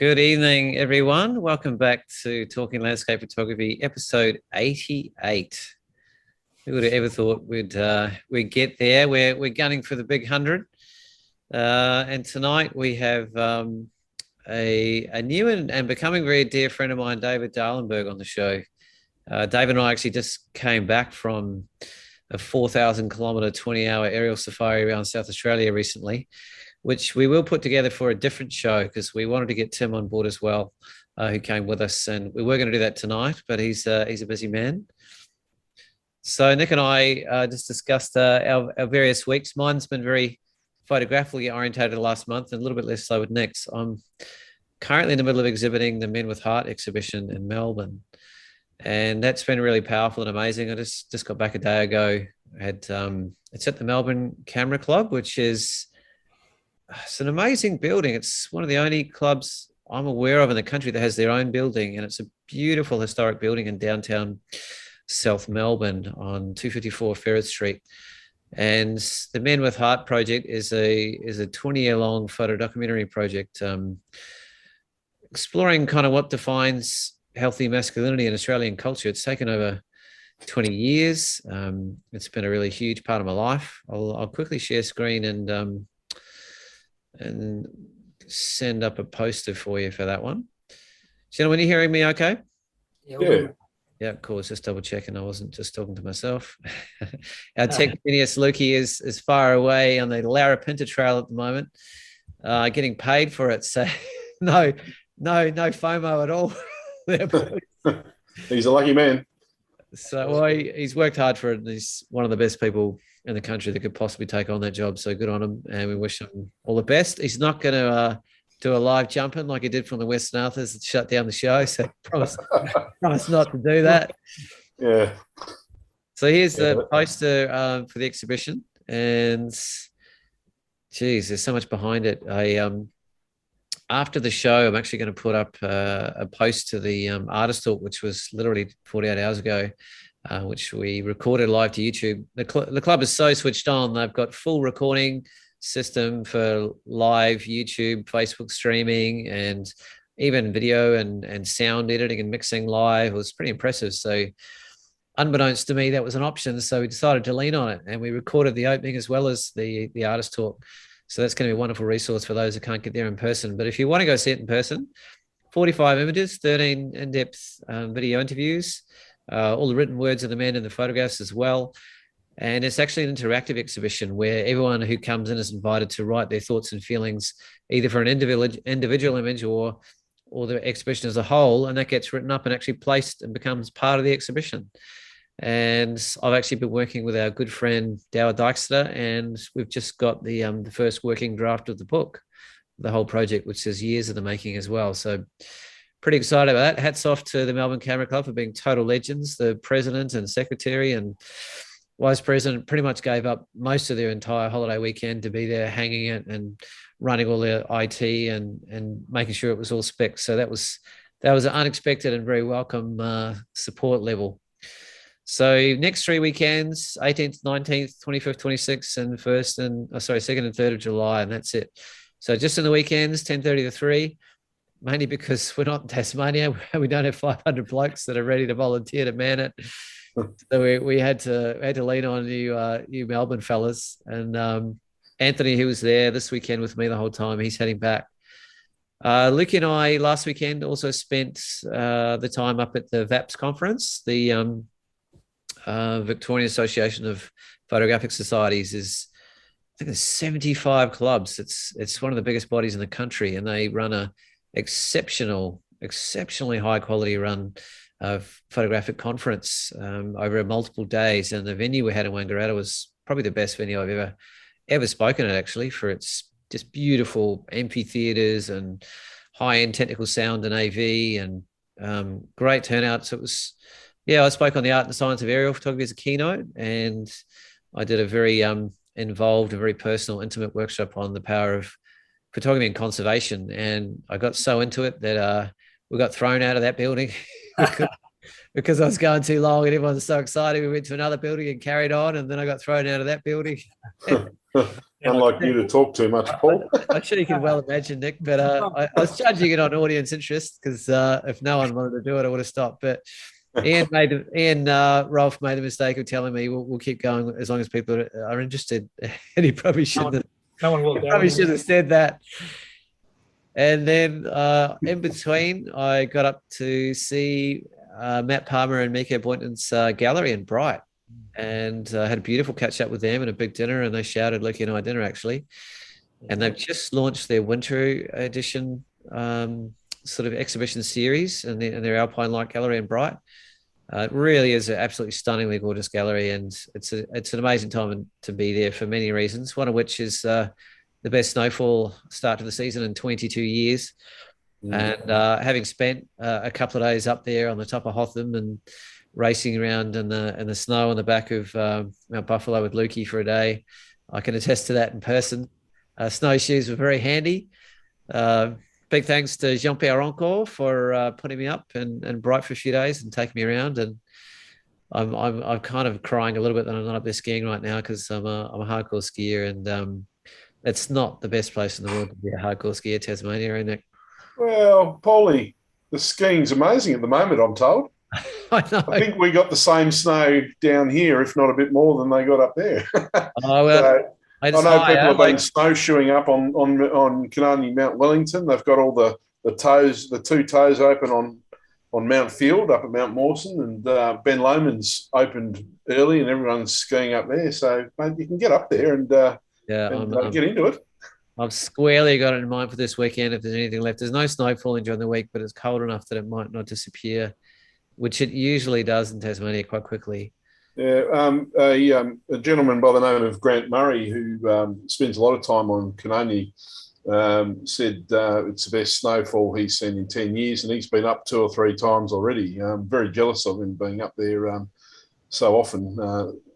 Good evening, everyone. Welcome back to Talking Landscape Photography, episode 88. Who would have ever thought we'd get there? We're gunning for the big 100, and tonight we have a new and becoming very dear friend of mine, David Dahlenberg, on the show. David and I actually just came back from a 4,000-kilometer, 20-hour aerial safari around South Australia recently, which we will put together for a different show because we wanted to get Tim on board as well, who came with us, and we were going to do that tonight, but he's a busy man. So Nick and I just discussed our various weeks. Mine's been very photographically orientated the last month and a little bit less so with Nick's. I'm currently in the middle of exhibiting the Men with Heart exhibition in Melbourne, and that's been really powerful and amazing. I just got back a day ago. It's at the Melbourne Camera Club, which is it's an amazing building. It's one of the only clubs I'm aware of in the country that has their own building, and it's a beautiful historic building in downtown South Melbourne on 254 Ferret Street. And the Men with Heart project is a 20-year-long photo documentary project, exploring kind of what defines healthy masculinity in Australian culture. It's taken over 20 years. It's been a really huge part of my life. I'll quickly share screen and send up a poster for you for that one. Gentlemen, are you hearing me okay? Yeah. Yeah, cool. It's just double checking. I wasn't just talking to myself. Our tech genius Lukey is far away on the Larapinta Trail at the moment, getting paid for it. So no FOMO at all. He's a lucky man. So he's worked hard for it. And he's one of the best people in the country that could possibly take on that job. So good on him. And we wish him all the best. He's not going to do a live jumping like he did from the Western Arthurs and shut down the show. So promise not to do that. Yeah. So here's the poster for the exhibition. And geez, there's so much behind it. After the show, I'm actually going to put up a post to the artist talk, which was literally 48 hours ago, which we recorded live to YouTube. The club is so switched on. They've got full recording system for live YouTube, Facebook streaming, and even video and sound editing and mixing live. It was pretty impressive. So unbeknownst to me, that was an option. So we decided to lean on it, and we recorded the opening as well as the artist talk. So that's going to be a wonderful resource for those who can't get there in person. But if you want to go see it in person, 45 images, 13 in-depth video interviews, all the written words of the men in the photographs as well. And it's actually an interactive exhibition where everyone who comes in is invited to write their thoughts and feelings, either for an individual image or the exhibition as a whole. And that gets written up and actually placed and becomes part of the exhibition. And I've actually been working with our good friend David Dahlenberg, and we've just got the first working draft of the book, the whole project, which is years in the making as well. So pretty excited about that. Hats off to the Melbourne Camera Club for being total legends. The president and secretary and vice president pretty much gave up most of their entire holiday weekend to be there hanging it and running all their IT and making sure it was all spec. So that was an unexpected and very welcome support level. So next 3 weekends, 18th, 19th, 25th, 26th, and 2nd and 3rd of July, and that's it. So just in the weekends, 10:30 to 3, mainly because we're not in Tasmania. We don't have 500 blokes that are ready to volunteer to man it. So we had to lean on you Melbourne fellas. And Anthony, who was there this weekend with me the whole time, he's heading back. Luke and I last weekend also spent the time up at the VAPS conference, the Victorian Association of Photographic Societies. I think there's 75 clubs. It's one of the biggest bodies in the country, and they run a exceptionally high quality run of photographic conference over multiple days. And the venue we had in Wangaratta was probably the best venue I've ever spoken at, actually, for its just beautiful amphitheaters and high-end technical sound and AV and great turnout. So it was, I spoke on the art and science of aerial photography as a keynote, and I did a very involved and very personal, intimate workshop on the power of photography and conservation. And I got so into it that we got thrown out of that building because I was going too long and everyone was so excited. We went to another building and carried on, and then I got thrown out of that building. Unlike you to talk too much, Paul. I'm sure you can well imagine, Nick, but I was judging it on audience interest because if no one wanted to do it, I would have stopped. But Rolf made the mistake of telling me we'll keep going as long as people are interested, and he probably shouldn't. No one will. Probably should have said that. And then in between, I got up to see Matt Palmer and Miko Boynton's gallery in Bright, and had a beautiful catch up with them and a big dinner. And they shouted Lucky and I dinner actually, and they've just launched their winter edition sort of exhibition series in their Alpine Light Gallery in Bright. It really is an absolutely stunningly gorgeous gallery, and it's an amazing time to be there for many reasons. One of which is the best snowfall start to the season in 22 years. And having spent a couple of days up there on the top of Hotham and racing around in the snow on the back of Mount Buffalo with Lukey for a day, I can attest to that in person. Snowshoes were very handy. Big thanks to Jean-Pierre Encore for putting me up and Bright for a few days and taking me around. And I'm kind of crying a little bit that I'm not up there skiing right now because I'm a hardcore skier, and it's not the best place in the world to be a hardcore skier, Tasmania, isn't it? Well, Paulie, the skiing's amazing at the moment, I'm told. I know. I think we got the same snow down here, if not a bit more than they got up there. Oh, well, so, I know people have been snowshoeing up on Canani Mount Wellington. They've got all the two toes open on Mount Field up at Mount Mawson, and Ben Lomond's opened early, and everyone's skiing up there. So mate, you can get up there and get into it. I've squarely got it in mind for this weekend if there's anything left. There's no snow falling during the week, but it's cold enough that it might not disappear, which it usually does in Tasmania quite quickly. Yeah, a gentleman by the name of Grant Murray, who spends a lot of time on Canoni, said it's the best snowfall he's seen in 10 years, and he's been up 2 or 3 times already. I'm very jealous of him being up there so often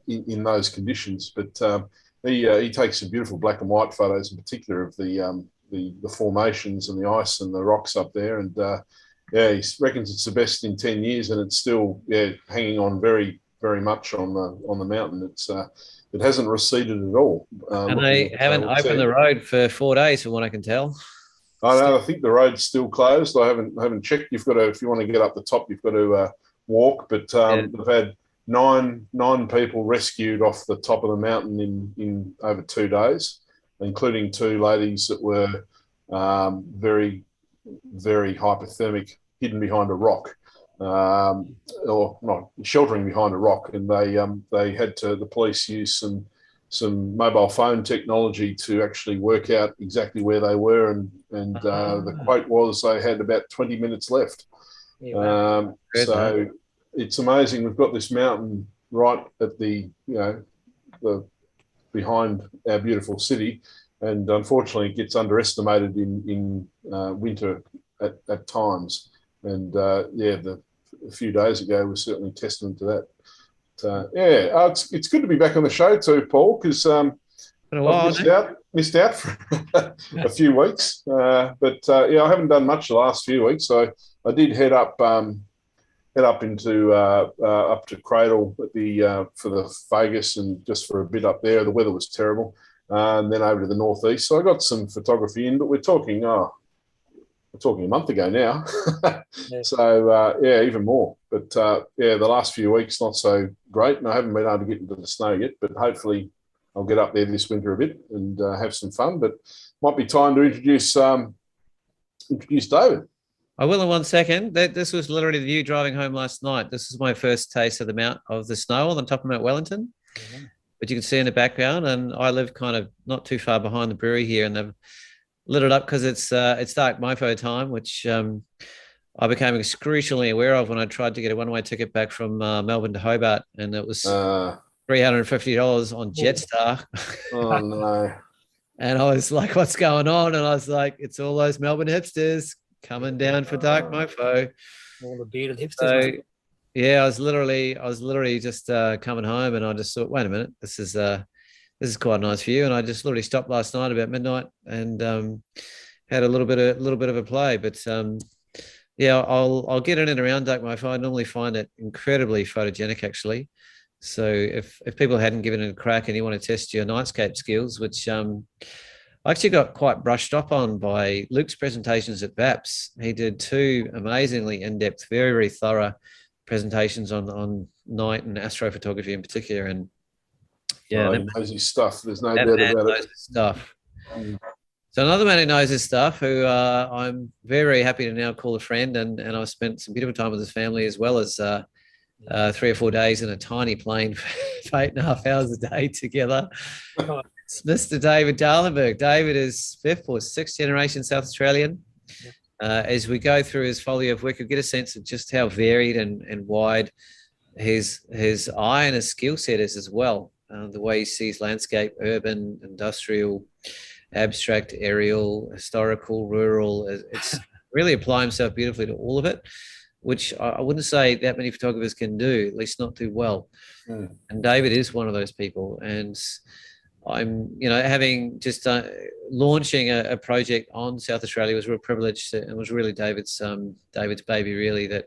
in those conditions. But he takes some beautiful black and white photos, in particular of the formations and the ice and the rocks up there. And he reckons it's the best in 10 years, and it's still hanging on very, very much on the mountain. It hasn't receded at all. And they haven't opened the road for 4 days, from what I can tell. I know. I think the road's still closed. I haven't checked. You've got to, if you want to get up the top, you've got to walk. But they've had nine people rescued off the top of the mountain in over 2 days, including 2 ladies that were very, very hypothermic, hidden behind a rock. Or not sheltering behind a rock, and they had to, the police use some mobile phone technology to actually work out exactly where they were, and the quote was they had about 20 minutes left. So it's amazing. We've got this mountain right at the behind our beautiful city, and unfortunately it gets underestimated in winter at times. And a few days ago was certainly testament to that. It's good to be back on the show too, Paul, because I've missed out for a few weeks. But I haven't done much the last few weeks. So I did head up into up to Cradle at for the Vegas, and just for a bit up there. The weather was terrible, and then over to the northeast. So I got some photography in, but we're talking a month ago now. So, even more. But, the last few weeks, not so great. And I haven't been able to get into the snow yet, but hopefully I'll get up there this winter a bit and have some fun. But might be time to introduce David. I will in 1 second. This was literally you driving home last night. This is my first taste of the snow on the top of Mount Wellington. Mm-hmm. But you can see in the background, and I live kind of not too far behind the brewery here, and they've lit it up because it's dark mofo time, which I became excruciatingly aware of when I tried to get a one-way ticket back from Melbourne to Hobart, and it was $350 on Jetstar. Oh no! And I was like, "What's going on?" And I was like, "It's all those Melbourne hipsters coming down for dark mofo." All the bearded hipsters. So, I was literally just coming home, and I just thought, "Wait a minute, this is quite a nice view." And I just literally stopped last night about midnight and had a little bit of a play. But I'll get in and around dark mofo. I normally find it incredibly photogenic, actually. So if people hadn't given it a crack and you want to test your nightscape skills, which I actually got quite brushed up on by Luke's presentations at VAPS. He did 2 amazingly in-depth, very, very thorough presentations on night and astrophotography in particular. And yeah, he knows his stuff. There's no doubt about it. Stuff. So another man who knows his stuff, who I'm very, very happy to now call a friend, and I've spent some beautiful time with his family, as well as 3 or 4 days in a tiny plane for 8.5 hours a day together. It's Mr. David Dahlenberg. David is 5th or 6th generation South Australian. As we go through his folio of work, you'll get a sense of just how varied and wide his eye and his skill set is as well. The way he sees landscape, urban, industrial, abstract, aerial, historical, rural. It's really apply himself beautifully to all of it, which I wouldn't say that many photographers can do, at least not do well. And David is one of those people. And I'm, having just launching a project on South Australia was a real privilege, and was really David's baby, really, that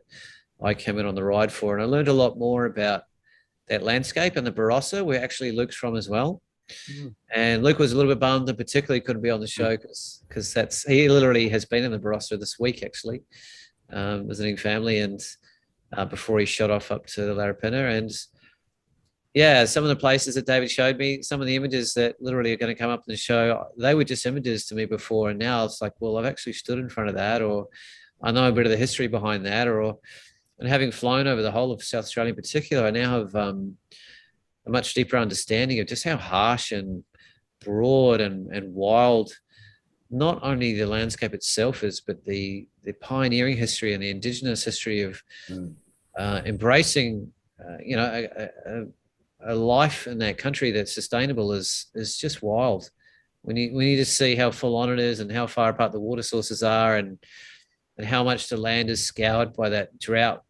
I came in on the ride for. And I learned a lot more about that landscape and the Barossa, where actually Luke's from as well. And Luke was a little bit bummed, and particularly couldn't be on the show because he literally has been in the Barossa this week, actually, visiting family, and before he shot off up to the Larapinta. And yeah, some of the places that David showed me, some of the images that literally are going to come up in the show, they were just images to me before, and now it's like, well, I've actually stood in front of that, or I know a bit of the history behind that, and having flown over the whole of South Australia in particular, I now have a much deeper understanding of just how harsh and broad and wild not only the landscape itself is, but the pioneering history and the indigenous history of embracing, a life in that country that's sustainable is just wild. We need to see how full on it is, and how far apart the water sources are, and how much the land is scoured by that drought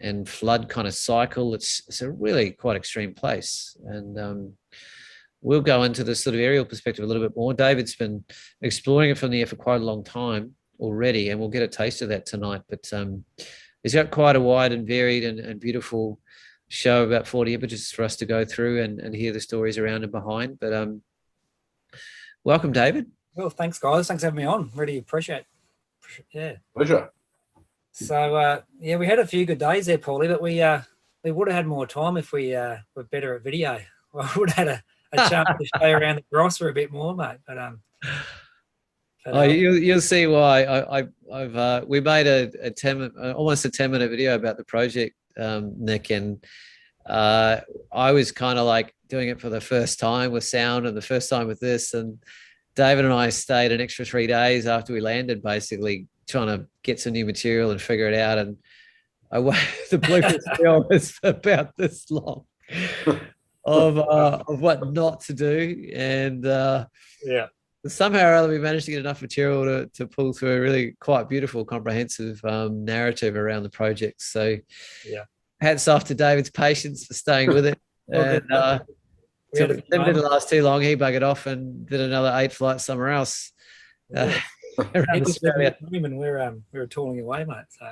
and flood kind of cycle. It's a really quite extreme place. And we'll go into this sort of aerial perspective a little bit more. David's been exploring it from the air for quite a long time already, and we'll get a taste of that tonight. But he's got quite a wide and varied and beautiful show, about 40 images for us to go through and hear the stories around and behind. But welcome, David. Well, thanks, guys. Thanks for having me on. Really appreciate it. Yeah. Pleasure. So, we had a few good days there, Paulie, but we would have had more time if we were better at video. Well, I would have had a chance to show around the Barossa a bit more, mate. But you'll see why. We made almost a 10-minute video about the project, Nick, and I was kind of like doing it for the first time with sound and the first time with this, and David and I stayed an extra 3 days after we landed, basically trying to get some new material and figure it out. And the blueprint reel was about this long of what not to do. And somehow or other we managed to get enough material to pull through a really quite beautiful, comprehensive narrative around the project. So hats off to David's patience for staying with it. And it didn't last too long. He buggered off and did another 8 flights somewhere else. Around Australia. And we were tooling away, mate. So.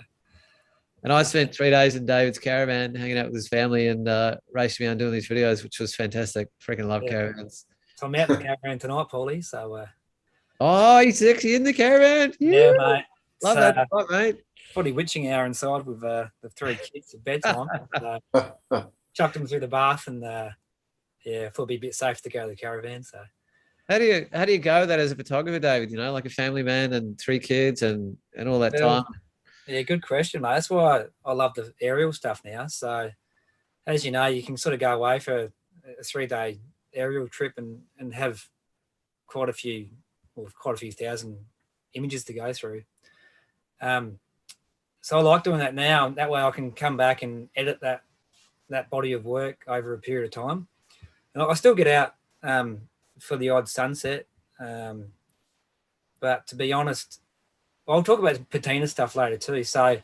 And I spent 3 days in David's caravan hanging out with his family and racing around doing these videos, which was fantastic. Freaking love caravans. So I'm out in the caravan tonight, Paulie. So he's actually in the caravan. Yeah, mate. Love that, mate. Probably witching hour inside with the 3 kids at bedtime. Chucked them through the bath, and thought it'd be a bit safe to go to the caravan. So. How do you go with that as a photographer, David? Like a family man and 3 kids and all that time. Yeah, good question, mate. That's why I love the aerial stuff now. So, as you know, you can sort of go away for a 3-day aerial trip and have quite a few thousand images to go through. So I like doing that now. That way I can come back and edit that body of work over a period of time. And I still get out for the odd sunset. But to be honest, I'll talk about Patina stuff later too. So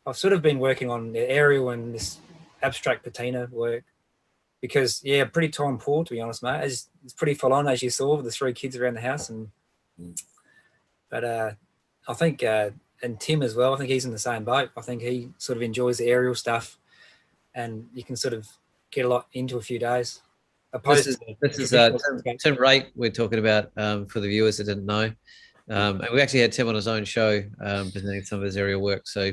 I've sort of been working on the aerial and this abstract Patina work because, pretty time poor, to be honest, mate. It's pretty full on, as you saw, with the 3 kids around the house. But I think, and Tim as well, I think he's in the same boat. I think he sort of enjoys the aerial stuff, and you can sort of get a lot into a few days. This is Tim Raitt we're talking about, for the viewers that didn't know. And we actually had Tim on his own show, presenting some of his aerial work. So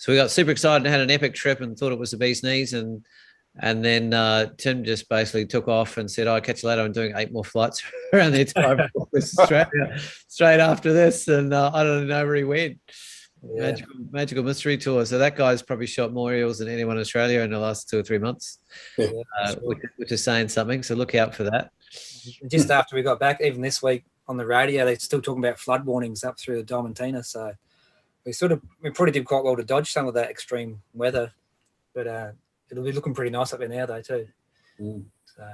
we got super excited and had an epic trip and thought it was the bee's knees. And then Tim just basically took off and said, "I'll catch you later. I'm doing 8 more flights around the entire Australia straight after this." And I don't know where he went. Yeah. Magical mystery tour. So that guy's probably shot more eels than anyone in Australia in the last 2 or 3 months, which is saying something. So look out for that. Just after we got back, even this week on the radio, they're still talking about flood warnings up through the Diamantina. So we probably did quite well to dodge some of that extreme weather, but it'll be looking pretty nice up there now though too. So,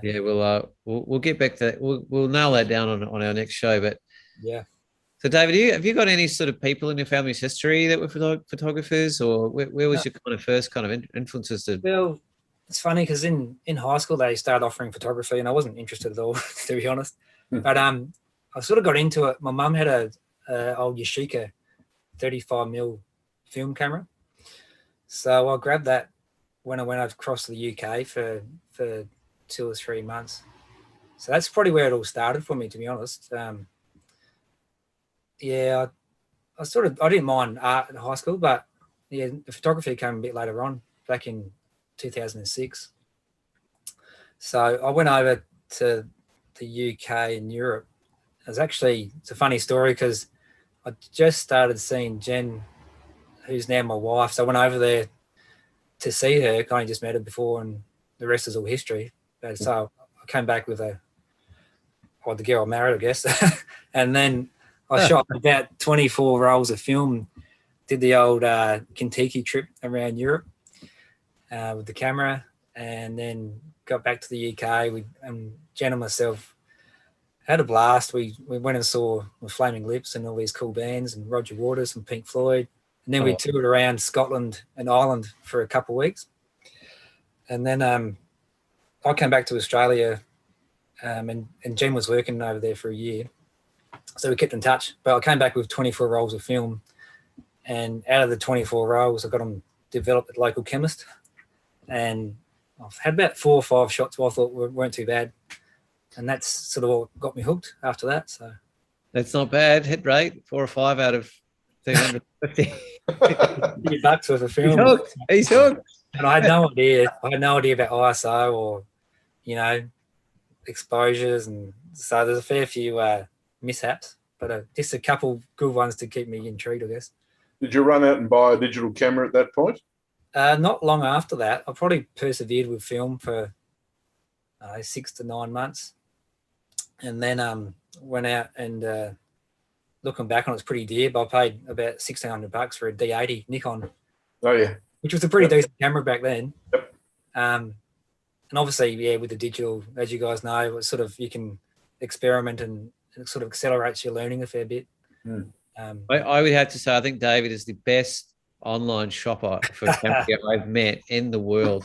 yeah, we'll get back to that. We'll nail that down on our next show. But yeah. So David, have you got any sort of people in your family's history that were photographers, or where was your kind of first kind of influences to? Well, it's funny because in high school they started offering photography, and I wasn't interested at all, to be honest. But I sort of got into it. My mum had a old Yashica 35mm film camera, so I grabbed that when I went across to the UK for 2 or 3 months. So that's probably where it all started for me, to be honest. Yeah, I didn't mind art in high school, but yeah, the photography came a bit later on, back in 2006. So I went over to the UK and Europe. It's a funny story because I just started seeing Jen, who's now my wife. So I went over there to see her, kind of just met her before, and the rest is all history. But so I came back with the girl I married, I guess. And then I shot about 24 rolls of film, did the old Kentucky trip around Europe with the camera, and then got back to the UK. Jen and myself had a blast. We went and saw Flaming Lips and all these cool bands, and Roger Waters and Pink Floyd. And then we toured around Scotland and Ireland for a couple of weeks. And then I came back to Australia, and Jen was working over there for a year. So we kept in touch. But I came back with 24 rolls of film. And out of the 24 rolls, I got them developed at local chemist. And I've had about 4 or 5 shots I thought weren't too bad. And that's sort of what got me hooked after that. So that's not bad. Hit rate, 4 or 5 out of 250. $50 worth of film. He's hooked. And I had no idea. I had no idea about ISO or, exposures. And so there's a fair few mishaps, but just a couple good ones to keep me intrigued, I guess. Did you run out and buy a digital camera at that point? Not long after that. I probably persevered with film for 6 to 9 months. And then went out and looking back on it's pretty dear, but I paid about $1,600 for a D80 Nikon. Oh yeah. Which was a pretty decent camera back then. Yep. And obviously, yeah, with the digital, as you guys know, it's sort of you can experiment and it sort of accelerates your learning a fair bit. I would have to say, I think David is the best online shopper for camera I've met in the world.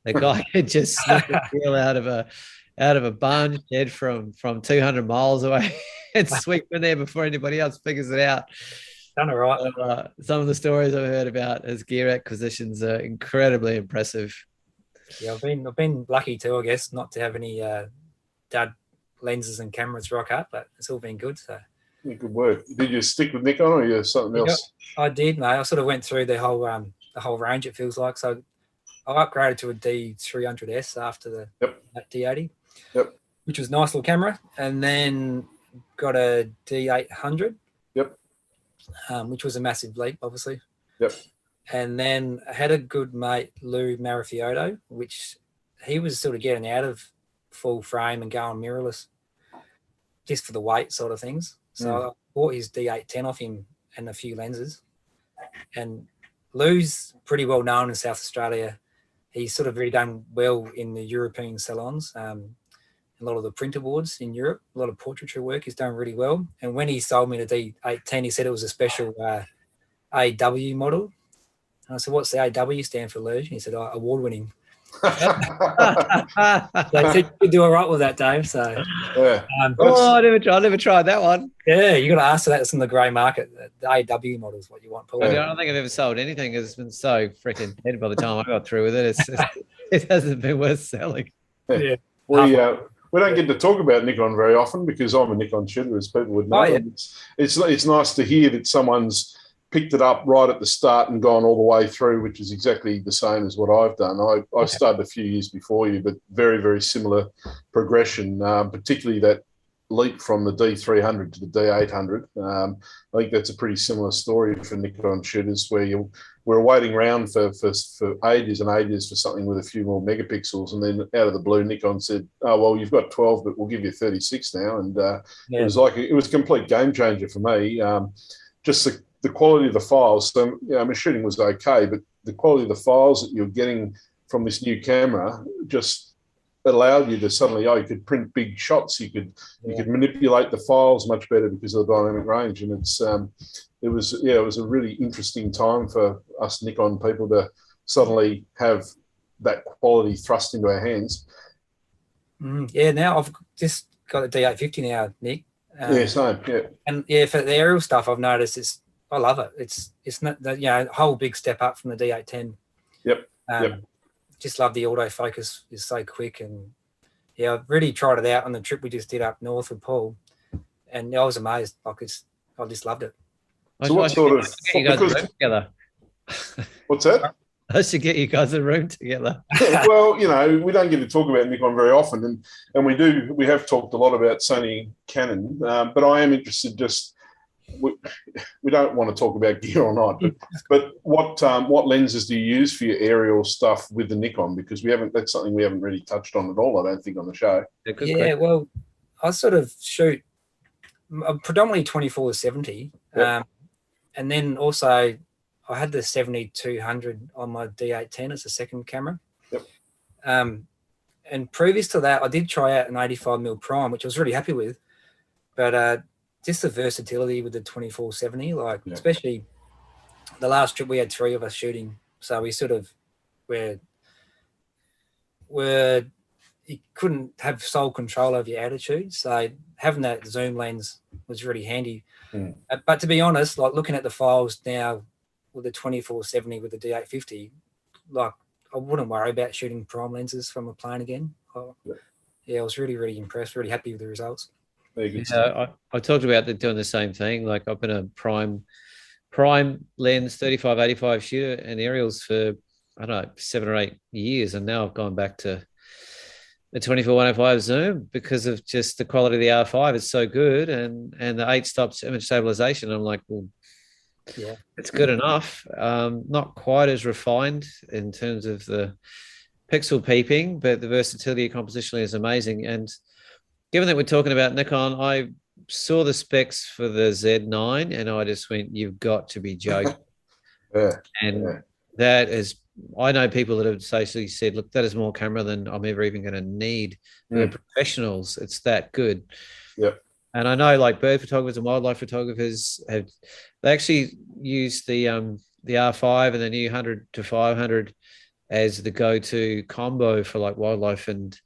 The guy could just snip a deal out of a barn shed from 200 miles away and sweep in there before anybody else figures it out. Done all right. Some of the stories I've heard about his gear acquisitions are incredibly impressive. Yeah, I've been lucky too, I guess, not to have any dud lenses and cameras rock up, but it's all been good. So yeah, good work. Did you stick with Nikon or you something else? I did, mate. I sort of went through the whole range. It feels like so. I upgraded to a D300S after that D80, which was a nice little camera, and then got a D800, which was a massive leap, obviously. And then I had a good mate, Lou Marafiotto, which he was sort of getting out of full frame and going mirrorless just for the weight sort of things. So I bought his D810 off him and a few lenses. And Lou's pretty well known in South Australia. He's sort of really done well in the European salons. A lot of the printer boards in Europe, a lot of portraiture work he's done really well. And when he sold me the D810, he said it was a special AW model. And I said, what's the AW stand for, Lou? And he said, award-winning. So I said, you do all right with that, Dave. So, I never tried that one. Yeah, you got to ask for that. It's in the grey market. The AW model is what you want, Paul. I don't think I've ever sold anything that's been so freaking dead by the time I got through with it. it hasn't been worth selling. Yeah. We don't get to talk about Nikon very often because I'm a Nikon shooter, as people would know. Oh, yeah. It's nice to hear that someone's picked it up right at the start and gone all the way through, which is exactly the same as what I've done. I started a few years before you, but very, very similar progression, particularly that leap from the D300 to the D800. I think that's a pretty similar story for Nikon shooters, where we're waiting around for ages and ages for something with a few more megapixels, and then out of the blue, Nikon said, "Oh well, you've got 12, but we'll give you 36 now." And it was a complete game changer for me. Just the quality of the files. So my shooting was okay, but the quality of the files that you're getting from this new camera just allowed you to suddenly, you could print big shots. You could manipulate the files much better because of the dynamic range. And it was a really interesting time for us Nikon people to suddenly have that quality thrust into our hands. Now I've just got a D850 now, Nick. Same. Yeah. And for the aerial stuff, I've noticed I love it. It's not a whole big step up from the D810. Yep. Just love the autofocus is so quick, and I've really tried it out on the trip we just did up north with Paul, and I was amazed. I just loved it. So what sort of get you guys a room together? What's that? I should get you guys a room together. Well, we don't get to talk about Nikon very often, and we have talked a lot about Sony, Canon, but I am interested. We don't want to talk about gear or not, but what lenses do you use for your aerial stuff with the Nikon? Because that's something we haven't really touched on at all, I don't think, on the show. Well, I sort of shoot predominantly 24-70, and then also I had the 70-200 on my D810 as a second camera. Yep. And previous to that, I did try out an 85mm prime, which I was really happy with, but just the versatility with the 24-70, especially the last trip we had 3 of us shooting, so we sort of were you couldn't have sole control over your attitude, so having that zoom lens was really handy. But to be honest, looking at the files now with the 24-70 with the D850, I wouldn't worry about shooting prime lenses from a plane again. I was really, really impressed, really happy with the results. I talked about doing the same thing. Like I've been a prime lens 35-85 shooter and aerials for 7 or 8 years, and now I've gone back to the 24-105 zoom because of just the quality of the R5. It's so good, and the 8-stop image stabilization. I'm like, well, it's good enough. Not quite as refined in terms of the pixel peeping, but the versatility compositionally is amazing. And given that we're talking about Nikon, I saw the specs for the Z9 and I just went, you've got to be joking. That is, I know people that have basically said, look, that is more camera than I'm ever even going to need. We're professionals. It's that good. Yep. And I know like bird photographers and wildlife photographers they actually use the R5 and the new 100-500 as the go-to combo for like wildlife and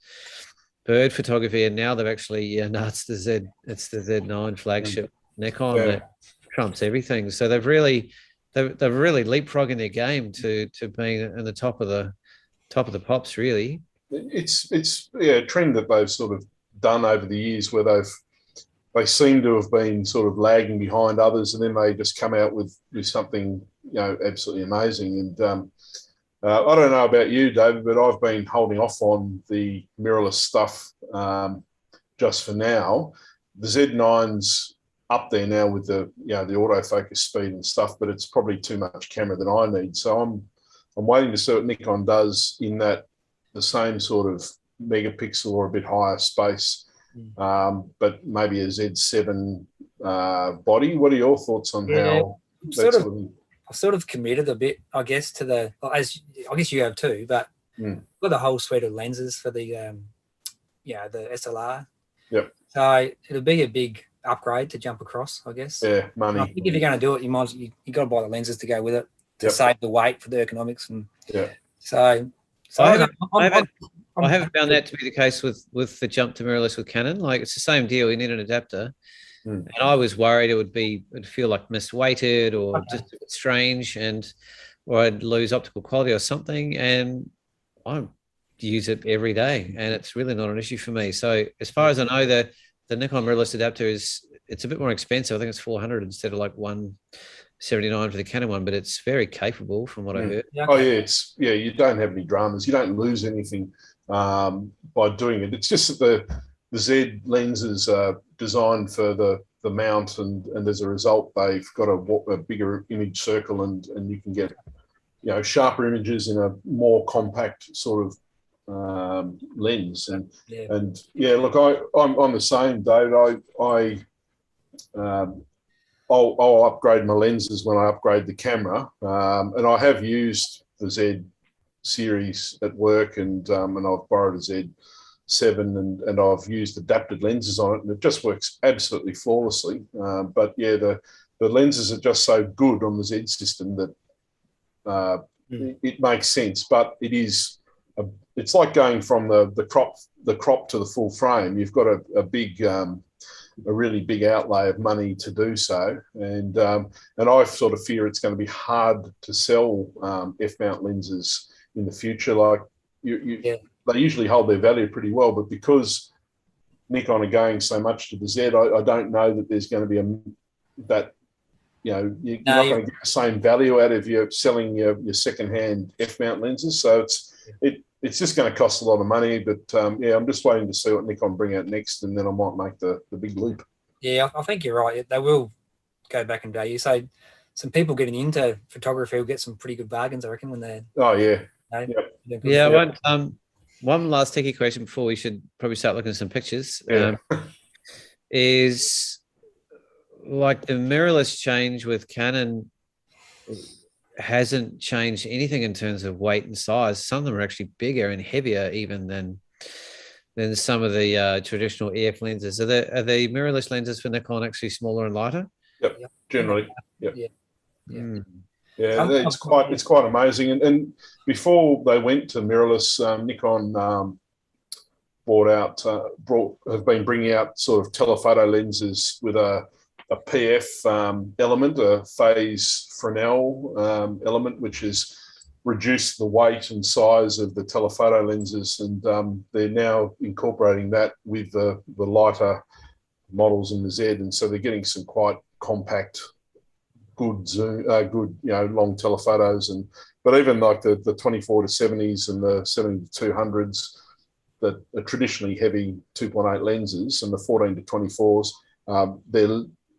bird photography, and now they've actually it's the Z9 flagship Nikon that trumps everything. So they've really leapfrogging their game to being in the top of the pops. Really, it's a trend that they've sort of done over the years, where they seem to have been sort of lagging behind others, and then they just come out with something absolutely amazing. And I don't know about you, David, but I've been holding off on the mirrorless stuff just for now. The Z9's up there now with the autofocus speed and stuff, but it's probably too much camera that I need. So I'm waiting to see what Nikon does in that the same sort of megapixel or a bit higher space, but maybe a Z7 body. What are your thoughts on how that's I've sort of committed a bit, I guess, to as I guess you have too, but got the whole suite of lenses for the the SLR. Yep. So it'll be a big upgrade to jump across, I guess. Yeah, money. I think if you're going to do it, you got to buy the lenses to go with it to save the weight for the economics. And so I haven't found that to be the case with the jump to mirrorless with Canon. Like it's the same deal. You need an adapter. And I was worried it'd feel like misweighted or just strange, or I'd lose optical quality or something. And I'm use it every day, and it's really not an issue for me. So as far as I know, the Nikon mirrorless adapter it's a bit more expensive. I think it's 400 instead of like 179 for the Canon one, but it's very capable from what I heard. Yeah, Oh okay. yeah, you don't have any dramas. You don't lose anything by doing it. It's just that the Z lenses are designed for the mount, and as a result, they've got a bigger image circle, and you can get sharper images in a more compact sort of lens. And look, I'm the same, David. I'll upgrade my lenses when I upgrade the camera, and I have used the Z series at work, and I've borrowed a Z7, and I've used adapted lenses on it, and it just works absolutely flawlessly. But yeah, the lenses are just so good on the Z system that it makes sense. But it's like going from the crop to the full frame. You've got a really big outlay of money to do so, and I sort of fear it's going to be hard to sell f-mount lenses in the future. Like they usually hold their value pretty well, but because Nikon are going so much to the Z, I don't know that there's going to be you're not going to get the same value out of you selling your second-hand f-mount lenses. So it's just going to cost a lot of money. But I'm just waiting to see what Nikon bring out next, and then I might make the big leap. Yeah, I think you're right. They will go back in value. So some people getting into photography will get some pretty good bargains, I reckon, when they're. Oh yeah. One last techie question before we should probably start looking at some pictures. Is like the mirrorless change with Canon hasn't changed anything in terms of weight and size. Some of them are actually bigger and heavier even than some of the traditional EF lenses. Are the mirrorless lenses for Nikon actually smaller and lighter? Yep. Generally. Yep. Yeah. Yeah, it's quite amazing. And before they went to mirrorless, Nikon have been bringing out sort of telephoto lenses with a PF element, a phase Fresnel element, which has reduced the weight and size of the telephoto lenses, and they're now incorporating that with the lighter models in the Z, and so they're getting some quite compact, good zoom, long telephotos, but even like the 24 to 70s and the 70 to 200s that are traditionally heavy 2.8 lenses, and the 14 to 24s,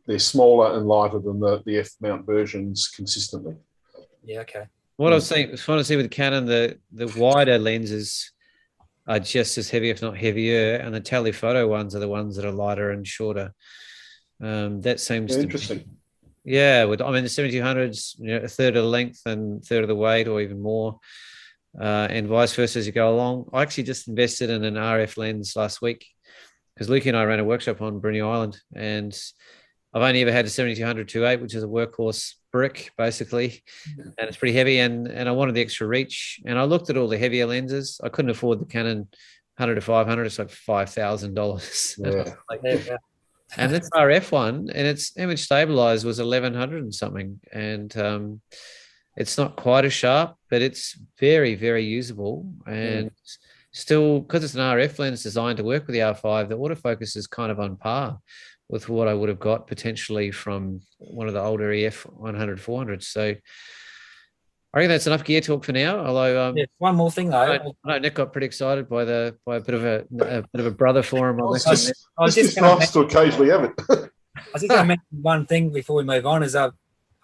they're smaller and lighter than the F-mount versions consistently. Yeah, okay. What I was trying to see with Canon, the wider lenses are just as heavy, if not heavier, and the telephoto ones are the ones that are lighter and shorter. That seems interesting. The 7200s, a third of the length and a third of the weight, or even more, and vice versa as you go along. I actually just invested in an RF lens last week because Lukey and I ran a workshop on Bruny Island, and I've only ever had a 7200 2.8, which is a workhorse brick basically, and it's pretty heavy, and I wanted the extra reach, and I looked at all the heavier lenses. I couldn't afford the Canon 100 to 500. It's like $5,000. Yeah. And this RF one, and its image stabilized was 1100 and something, and it's not quite as sharp, but it's very, very usable, and still, because it's an RF lens designed to work with the R5, the autofocus is kind of on par with what I would have got potentially from one of the older EF 100 400s. So I reckon that's enough gear talk for now. Although one more thing though, I know Nick got pretty excited by a bit of a brother for him. I was just nice to occasionally have it. I was just going to mention one thing before we move on. Is I've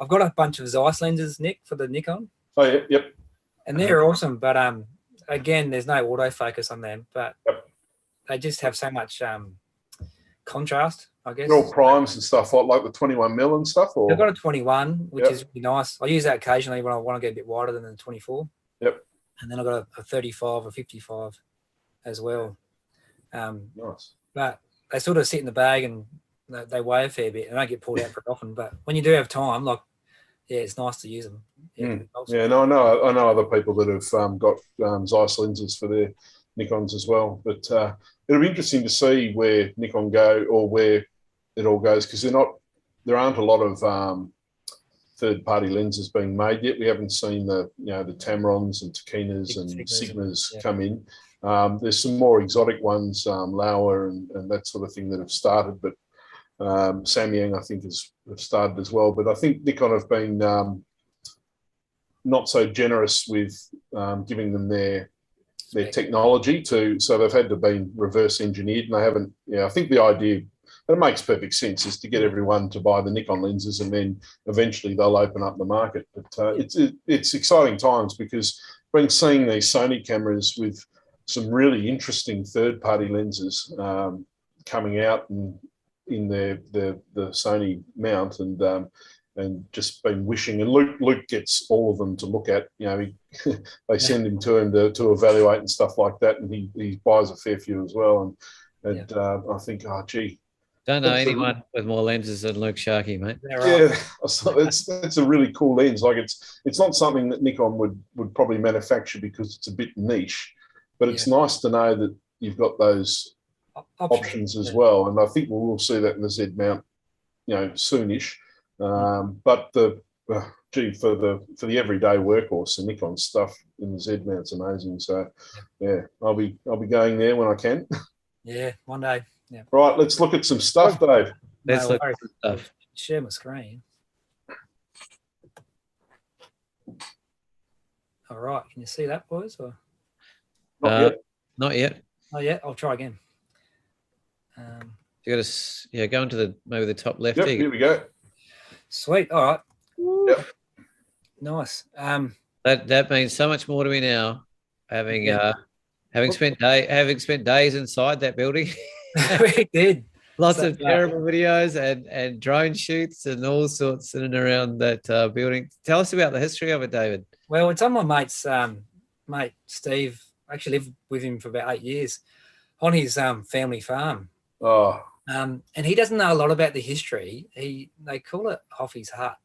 got a bunch of Zeiss lenses, Nick, for the Nikon. Oh yeah, yep. And they're awesome, but again, there's no autofocus on them, but they just have so much contrast, I guess. They're all primes and stuff, like the 21mm and stuff. Or I've got a 21, which is really nice. I use that occasionally when I want to get a bit wider than the 24. Yep. And then I've got a 35 or 55 as well. Nice. But they sort of sit in the bag and they weigh a fair bit. They don't get pulled out very often. But when you do have time, it's nice to use them. I know other people that have got Zeiss lenses for their Nikons as well. But it'll be interesting to see where Nikon go, or where it all goes, because there aren't a lot of third-party lenses being made yet. We haven't seen the Tamrons and Takinas and Sigmas come in. There's some more exotic ones, Lauer and that sort of thing that have started, but Samyang, I think, have started as well. But I think Nikon have been not so generous with giving them their technology so they've had to be reverse engineered, and they haven't. I think the idea, that makes perfect sense, is to get everyone to buy the Nikon lenses, and then eventually they'll open up the market. But it's exciting times, because I've been seeing these Sony cameras with some really interesting third-party lenses coming out in the Sony mount, and just been wishing. And Luke gets all of them to look at. They send him to him to evaluate and stuff like that, and he buys a fair few as well. And I think, oh gee, don't know anyone with more lenses than Luke Sharkey, mate. Yeah, that's a really cool lens. Like it's not something that Nikon would probably manufacture, because it's a bit niche, but it's nice to know that you've got those options as well. And I think we'll see that in the Z mount, soonish. But for the everyday workhorse, the Nikon stuff in the Z mount's amazing. So I'll be going there when I can. Yeah, one day. Yeah. Right, let's look at some stuff, Dave. Let's look at some stuff. Share my screen. All right, can you see that, boys? Or Not yet. Oh yeah, I'll try again. You got to go into maybe the top left. Yep, here we go. Sweet. All right. Yep. Nice. That means so much more to me now, having spent days inside that building. We did. Lots of terrible videos and drone shoots and all sorts in and around that building. Tell us about the history of it, David. Well, it's on my mate's mate Steve. I actually lived with him for about 8 years on his family farm. Oh. And he doesn't know a lot about the history. They call it Hoffy's Hut.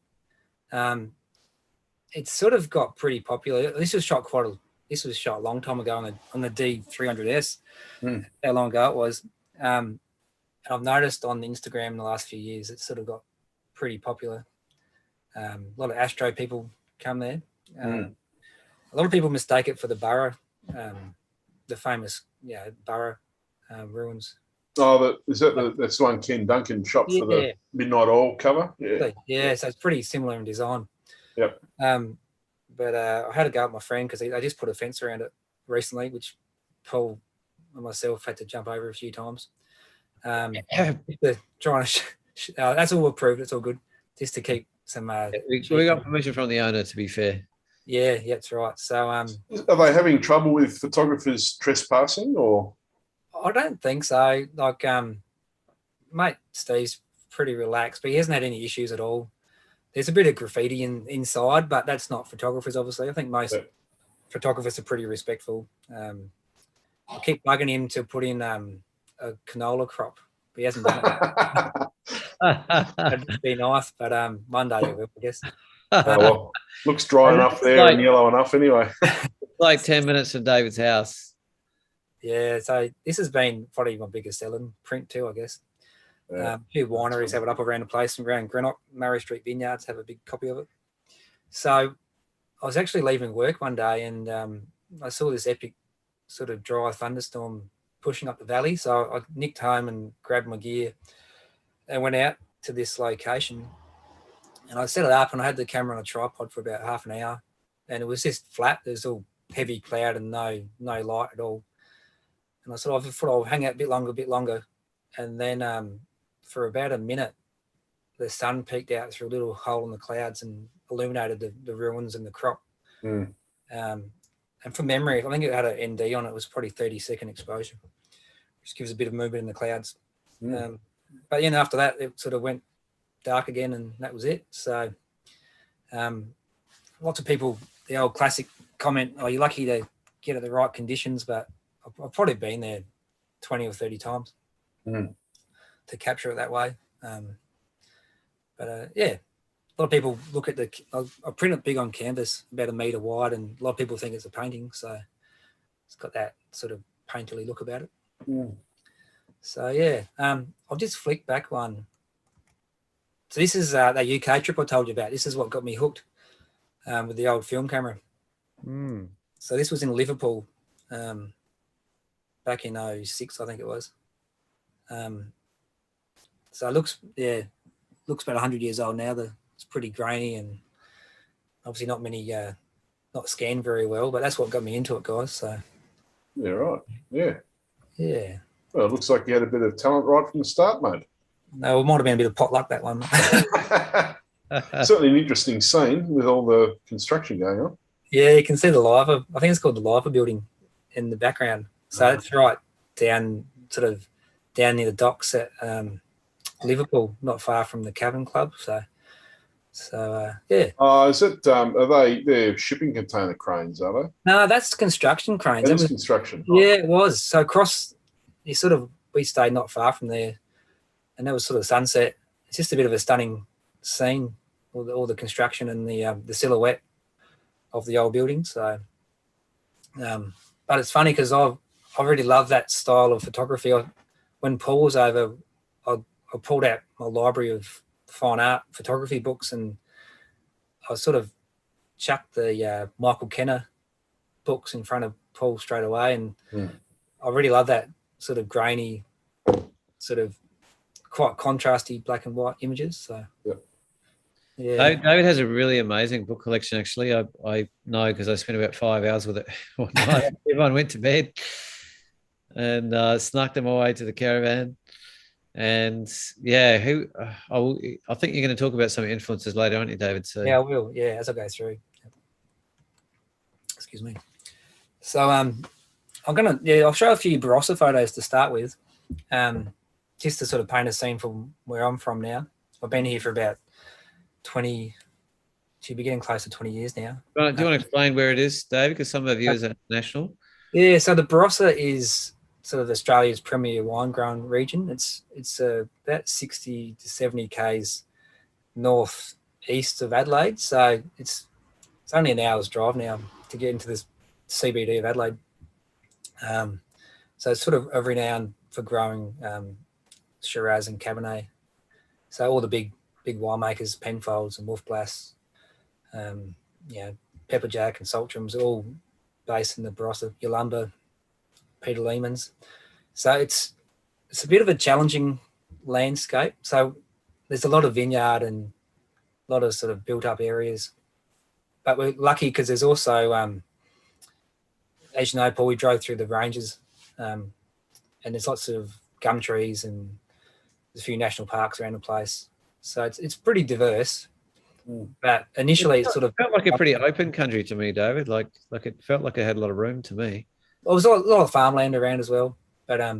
It's sort of got pretty popular. This was shot a long time ago on the D300S. How long ago it was. And I've noticed on Instagram in the last few years, it's sort of got pretty popular. A lot of astro people come there. A lot of people mistake it for the Burra, the famous Burra ruins. Oh, that's the one Ken Duncan shot for the Midnight Oil cover. Yeah, so it's pretty similar in design. Yep. But I had to go with my friend, because I just put a fence around it recently, which Paul and myself had to jump over a few times. Trying to that's all approved. It's all good. Just to keep some. We got permission from the owner, to be fair. Yeah, that's right. So, are they having trouble with photographers trespassing, or? I don't think so. Like, mate Steve's pretty relaxed, but he hasn't had any issues at all. There's a bit of graffiti inside, but that's not photographers, obviously. I think most photographers are pretty respectful. I keep bugging him to put in a canola crop, but he hasn't done it. That'd be nice, but one day he will, I guess. Well, looks dry enough there and yellow enough anyway. Like 10 minutes from David's house. Yeah, so this has been probably my biggest selling print too, I guess. A few wineries have it up around the place, around Greenock, Murray Street Vineyards have a big copy of it. So I was actually leaving work one day, and I saw this epic sort of dry thunderstorm pushing up the valley. So I nicked home and grabbed my gear and went out to this location, and I set it up, and I had the camera on a tripod for about half an hour, and it was just flat. There's all heavy cloud and no light at all. And I thought I'll hang out a bit longer. And then for about a minute, the sun peeked out through a little hole in the clouds and illuminated the ruins and the crop. And from memory, I think it had an ND on it. It was probably 30-second exposure, which gives a bit of movement in the clouds. But after that, it sort of went dark again, and that was it. So lots of people, the old classic comment, oh, you're lucky to get at the right conditions, but I've probably been there 20 or 30 times to capture it that way. But a lot of people look at I print it big on canvas, about 1 meter wide, and a lot of people think it's a painting. So it's got that sort of painterly look about it. So I'll just flick back one. So this is that UK trip I told you about. This is what got me hooked with the old film camera. So this was in Liverpool. back in '06, I think it was. So it looks about 100 years old now. It's pretty grainy and obviously not many, not scanned very well, but that's what got me into it, guys. So Yeah, right. Yeah. Yeah. Well, it looks like you had a bit of talent right from the start, mate. No, it might have been a bit of potluck, that one. Certainly an interesting scene with all the construction going on. Yeah, you can see the lava. I think it's called the lava building in the background. So it's right down, sort of down near the docks at Liverpool, not far from the Cavern Club. So yeah. Is it? They're shipping container cranes? Are they? No, that's construction cranes. That is construction. Yeah, it was. So we stayed not far from there, and that was sort of sunset. It's just a bit of a stunning scene, all the construction and the silhouette of the old building. So, but it's funny because I really love that style of photography. When Paul was over, I pulled out my library of fine art photography books, and I sort of chucked the Michael Kenner books in front of Paul straight away, and I really love that sort of grainy, sort of quite contrasty black and white images. So yeah. David has a really amazing book collection, actually. I know because I spent about 5 hours with it one night. Everyone went to bed and snuck them away to the caravan. And yeah, I think you're going to talk about some influences later, aren't you, David? So yeah, I will. Yeah, as I go through. Excuse me. So I'll show a few Barossa photos to start with, just to sort of paint a scene from where I'm from now. I've been here for about 20. Should be getting close to 20 years now. Do you want to explain where it is, David? Because some of our viewers are international. Yeah, so the Barossa is sort of Australia's premier wine growing region. It's about 60 to 70 k's north east of Adelaide. So it's only an hour's drive now to get into this CBD of Adelaide. So it's sort of renowned for growing Shiraz and Cabernet. So all the big winemakers, Penfolds and Wolf Blass, Pepperjack and Saltrams, are all based in the Barossa, Yalumba, Peter Lehmann's. So it's a bit of a challenging landscape. So there's a lot of vineyard and a lot of sort of built up areas. But we're lucky because there's also, as you know, Paul, we drove through the ranges, and there's lots of gum trees and there's a few national parks around the place. So it's pretty diverse. But initially it sort of felt like a pretty open country to me, David. Like it felt like it had a lot of room to me. Well, there was a lot of farmland around as well. But I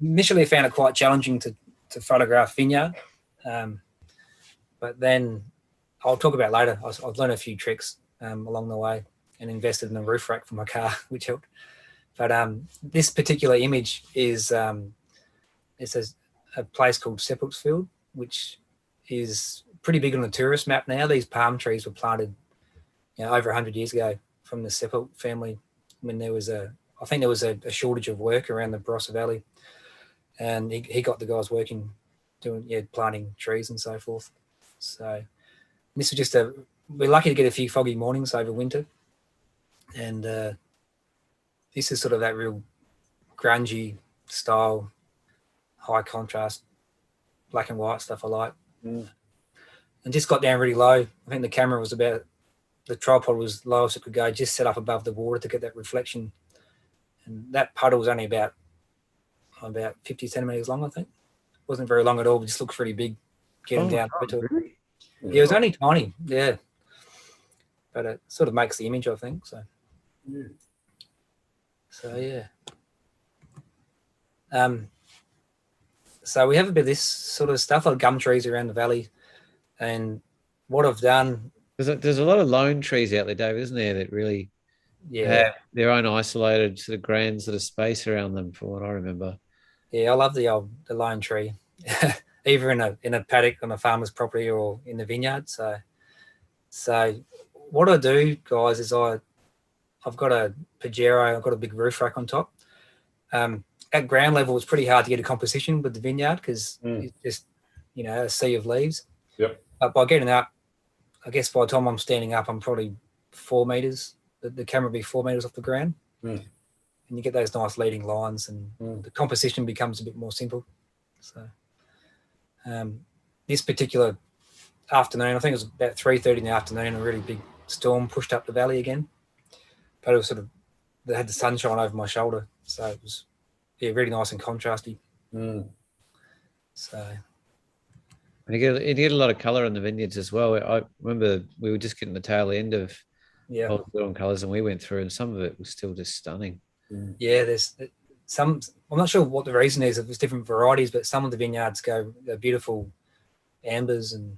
initially found it quite challenging to photograph vineyard. But then I'll talk about later. I've learned a few tricks along the way and invested in a roof rack for my car, which helped. But this particular image is it's a place called Sepulchsfield, which is pretty big on the tourist map now. These palm trees were planted, over 100 years ago from the Sepulch family when there was a shortage of work around the Barossa Valley, and he got the guys working, planting trees and so forth. So this was just we're lucky to get a few foggy mornings over winter, and this is sort of that real grungy style, high contrast, black and white stuff I like. And just got down really low. I think the camera was the tripod was low as it could go, just set up above the water to get that reflection. And that puddle was only about 50 centimetres long, I think. It wasn't very long at all, but just looked pretty big. Getting down to it. Really? Yeah, it was only tiny, yeah. But it sort of makes the image, I think. So yeah. So we have a bit of this sort of stuff, like gum trees around the valley. And what I've done... There's a lot of lone trees out there, David, isn't there, that really have their own isolated sort of grand sort of space around them, from what I remember. Yeah, I love the lone tree, either in a paddock on a farmer's property or in the vineyard. So what I do, guys, is I've got a Pajero, I've got a big roof rack on top. At ground level, it's pretty hard to get a composition with the vineyard because it's just, a sea of leaves. Yep. But by getting up, I guess by the time I'm standing up, I'm probably 4 meters. The camera will be 4 meters off the ground. And and you get those nice leading lines, and the composition becomes a bit more simple. So this particular afternoon, I think it was about 3:30 in the afternoon, a really big storm pushed up the valley again, but it was sort of, they had the sunshine over my shoulder, so it was really nice and contrasty. So and you get a lot of color in the vineyards as well. I remember we were just getting the tail end of on colors, and we went through, and some of it was still just stunning. Yeah, there's some, I'm not sure what the reason is, if it's different varieties, but some of the vineyards go beautiful ambers and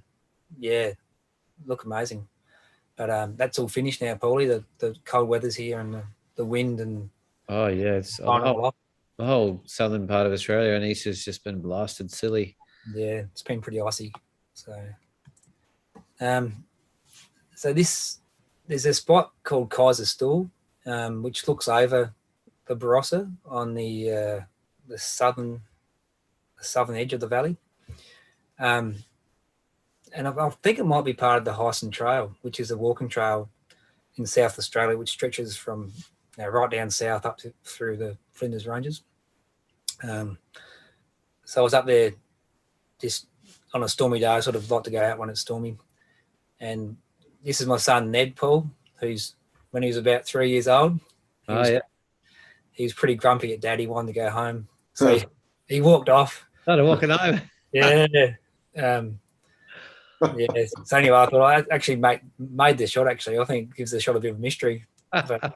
look amazing. But that's all finished now, Paulie. The cold weather's here, and the wind, and it's the whole southern part of Australia and east has just been blasted silly. Yeah, it's been pretty icy. So so there's a spot called Kaiser Stuhl, which looks over the Barossa on the southern edge of the valley. And I think it might be part of the Hoelen Trail, which is a walking trail in South Australia, which stretches from right down south up through the Flinders Ranges. So I was up there just on a stormy day. I sort of like to go out when it's stormy. And this is my son, Ned Paul, who's, when he was about 3 years old, he was pretty grumpy at Dad. He wanted to go home. So he walked off. Started walking home. So anyway, I thought I actually made the shot, actually. I think it gives the shot a bit of mystery. But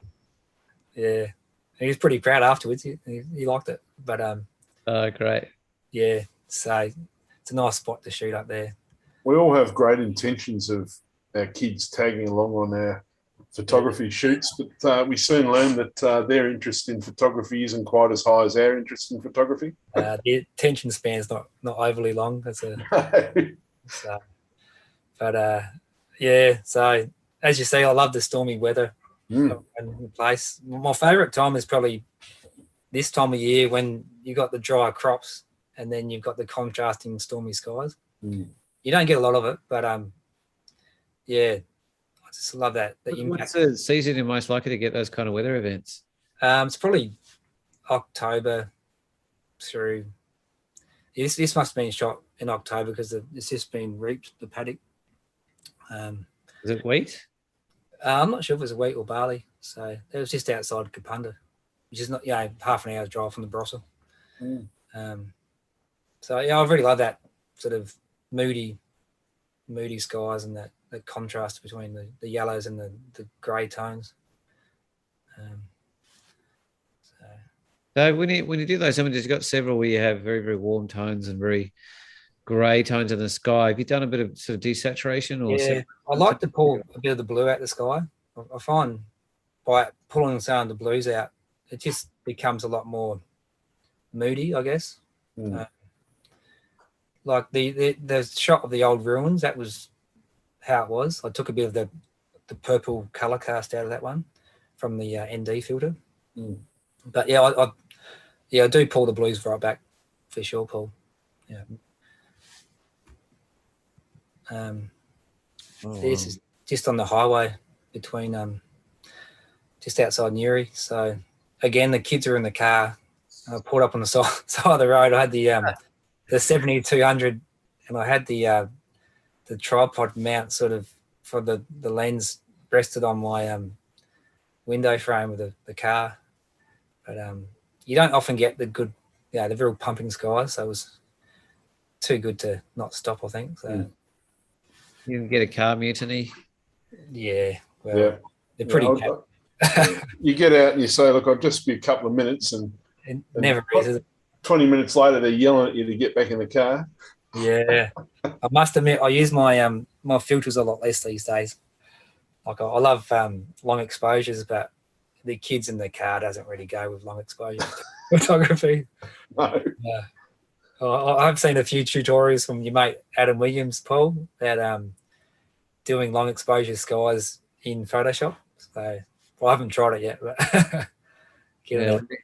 he was pretty proud afterwards. He liked it. But great. Yeah, so it's a nice spot to shoot up there. We all have great intentions of our kids tagging along on our photography shoots, but we soon learn that their interest in photography isn't quite as high as our interest in photography. The attention span's not overly long. That's so as you see, I love the stormy weather and the place. My favourite time is probably this time of year, when you got the dry crops and then you've got the contrasting stormy skies. You don't get a lot of it, but I just love that. What's the season you're most likely to get those kind of weather events? It's probably October through. This must have been shot in October because it's just been reaped, the paddock. Is it wheat? I'm not sure if it was wheat or barley. So it was just outside Kapunda, which is not half an hour's drive from the Barossa. So I really love that sort of moody skies and that contrast between the yellows and the grey tones. So when you do those images, you've got several where you have very, very warm tones and very grey tones in the sky. Have you done a bit of sort of desaturation? Or I like to pull a bit of the blue out the sky. I find by pulling some of the blues out, it just becomes a lot more moody, I guess. Like the shot of the old ruins, that was how it was. I took a bit of the purple colour cast out of that one from the ND filter. But I do pull the blues right back for sure, Paul. This is just on the highway between just outside Newry. So again, the kids are in the car. I pulled up on the side of the road. I had the 7200, and I had the tripod mount sort of for the lens rested on my window frame of the car. But you don't often get the good, the real pumping skies. So it was too good to not stop, I think. So you can get a car mutiny. Yeah, well, they're pretty. You get out and you say, "Look, I'll just be a couple of minutes," and never is it? 20 minutes later, they're yelling at you to get back in the car. Yeah, I must admit, I use my my filters a lot less these days. Like I love long exposures, but the kids in the car doesn't really go with long exposure photography. No. I've seen a few tutorials from your mate Adam Williams, Paul, that doing long exposure skies in Photoshop. So I haven't tried it yet, but you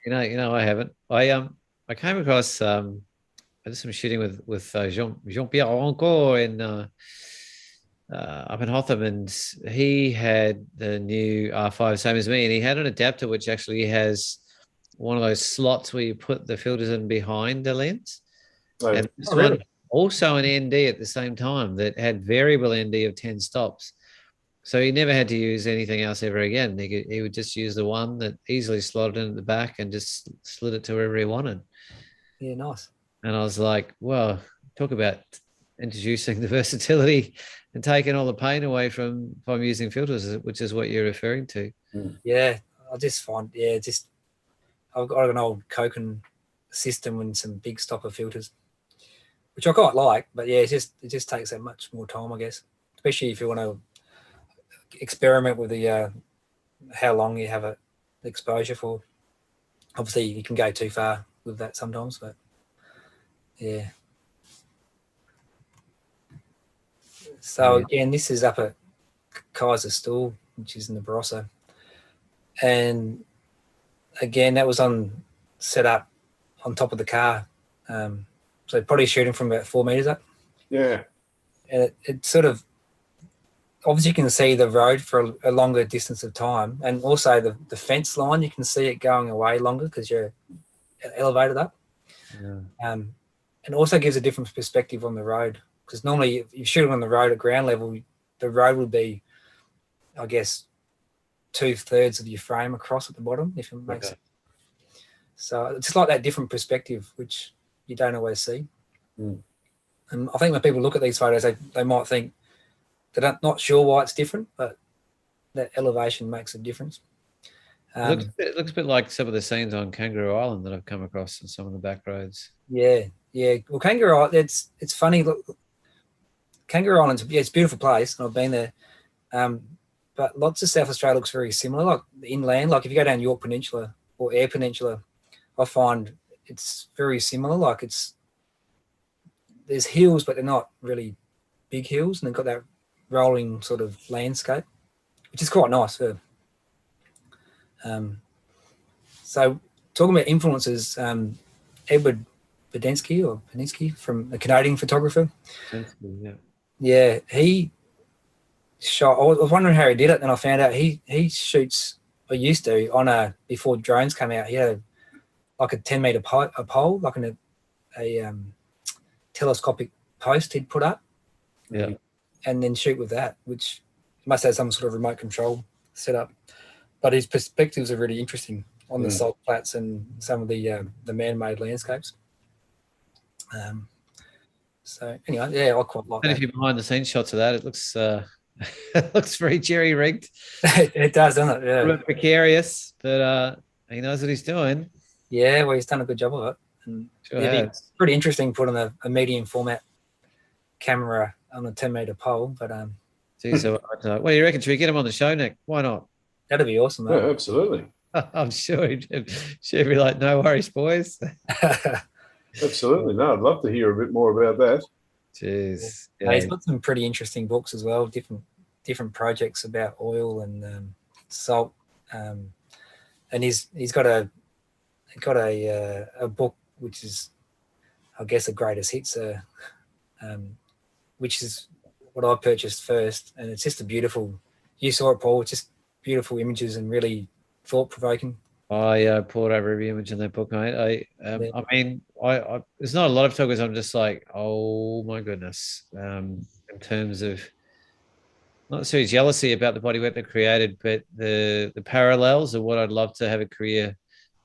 know, I haven't. I came across I did some shooting with Jean-Pierre encore in up in Hotham, and he had the new R5, same as me, and he had an adapter which actually has one of those slots where you put the filters in behind the lens. Oh, And this really? one also an ND at the same time that had variable ND of 10 stops. So he never had to use anything else ever again. He would just use the one that easily slotted in at the back and just slid it to wherever he wanted. Yeah, nice. And I was like, well, talk about introducing the versatility and taking all the pain away from using filters, which is what you're referring to. Yeah, I just find, I've got an old Koken system and some big stopper filters, which I quite like, but yeah, it just takes that much more time, I guess, especially if you want to experiment with the how long you have the exposure for. Obviously, you can go too far with that sometimes, but yeah. So again, this is up at Kaiserstuhl, which is in the Barossa, and again, that was set up on top of the car, so probably shooting from about 4 meters up. Yeah, and it sort of, obviously you can see the road for a longer distance of time, and also the fence line, you can see it going away longer because you're elevated up. And also gives a different perspective on the road, because normally if you shoot on the road at ground level, the road would be, I guess, 2/3 of your frame across at the bottom, if it makes sense. So it's just like that different perspective, which you don't always see. And I think when people look at these photos, they might think they're not sure why it's different, but that elevation makes a difference. It looks a bit like some of the scenes on Kangaroo Island that I've come across in some of the back roads. Yeah. Well, Kangaroo Island, it's funny. Look, Kangaroo Island's, it's a beautiful place, and I've been there. But lots of South Australia looks very similar, like the inland. Like if you go down York Peninsula or Eyre Peninsula, I find it's very similar. Like there's hills, but they're not really big hills, and they've got that rolling sort of landscape, which is quite nice. So talking about influences, Edward Pedinsky from a Canadian photographer. Yeah, he shot. I was wondering how he did it, and I found out he shoots, or used to, before drones came out. He had like a 10-meter pole, like a telescopic post he'd put up, and then shoot with that, which must have some sort of remote control setup. But his perspectives are really interesting on the salt flats and some of the man-made landscapes. So anyway, yeah, I quite like and that. if you're behind the scenes shots of that, it looks it looks very jerry rigged. It does, doesn't it? Yeah. A bit precarious, but he knows what he's doing. Yeah, well, he's done a good job of it. And it's pretty interesting putting a medium format camera on a 10-meter pole. But geez, so what do you reckon? Should we get him on the show, Nick? Why not? That'd be awesome, mate. Yeah, absolutely. I'm sure he'd be like, no worries, boys. Absolutely. No, I'd love to hear a bit more about that. Jeez. Yeah. He's got some pretty interesting books as well, different projects about oil and salt. And he's got a book which is, I guess, the greatest hits, which is what I purchased first, and it's just a beautiful. You saw it, Paul. It's just beautiful images and really thought-provoking. I poured over every image in that book, mate. I mean, there's not a lot of photographers. I'm just like, oh my goodness. In terms of not necessarily jealousy about the body work they created, but the parallels of what I'd love to have a career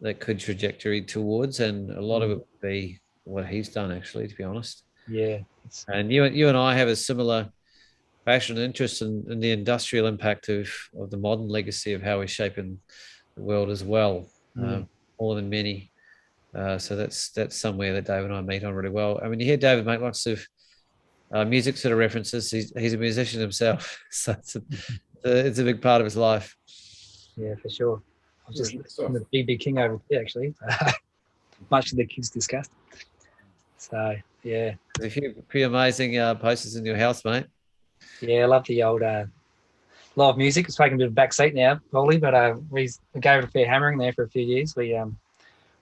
that could trajectory towards, and a lot of it would be what he's done, actually, to be honest. Yeah. And you and I have a similar passion and interest in the industrial impact of the modern legacy of how we're shaping the world as well, more than many. So that's somewhere that David and I meet on really well. I mean, you hear David make lots of music sort of references. He's a musician himself, so it's a big part of his life. Yeah, for sure. I was just listening to the Big King over here, actually. Much of the kids discussed. So yeah, there's a few pretty amazing posters in your house, mate. Yeah, I love the old live music. It's taken a bit of a back seat now, probably, but we gave it a fair hammering there for a few years. We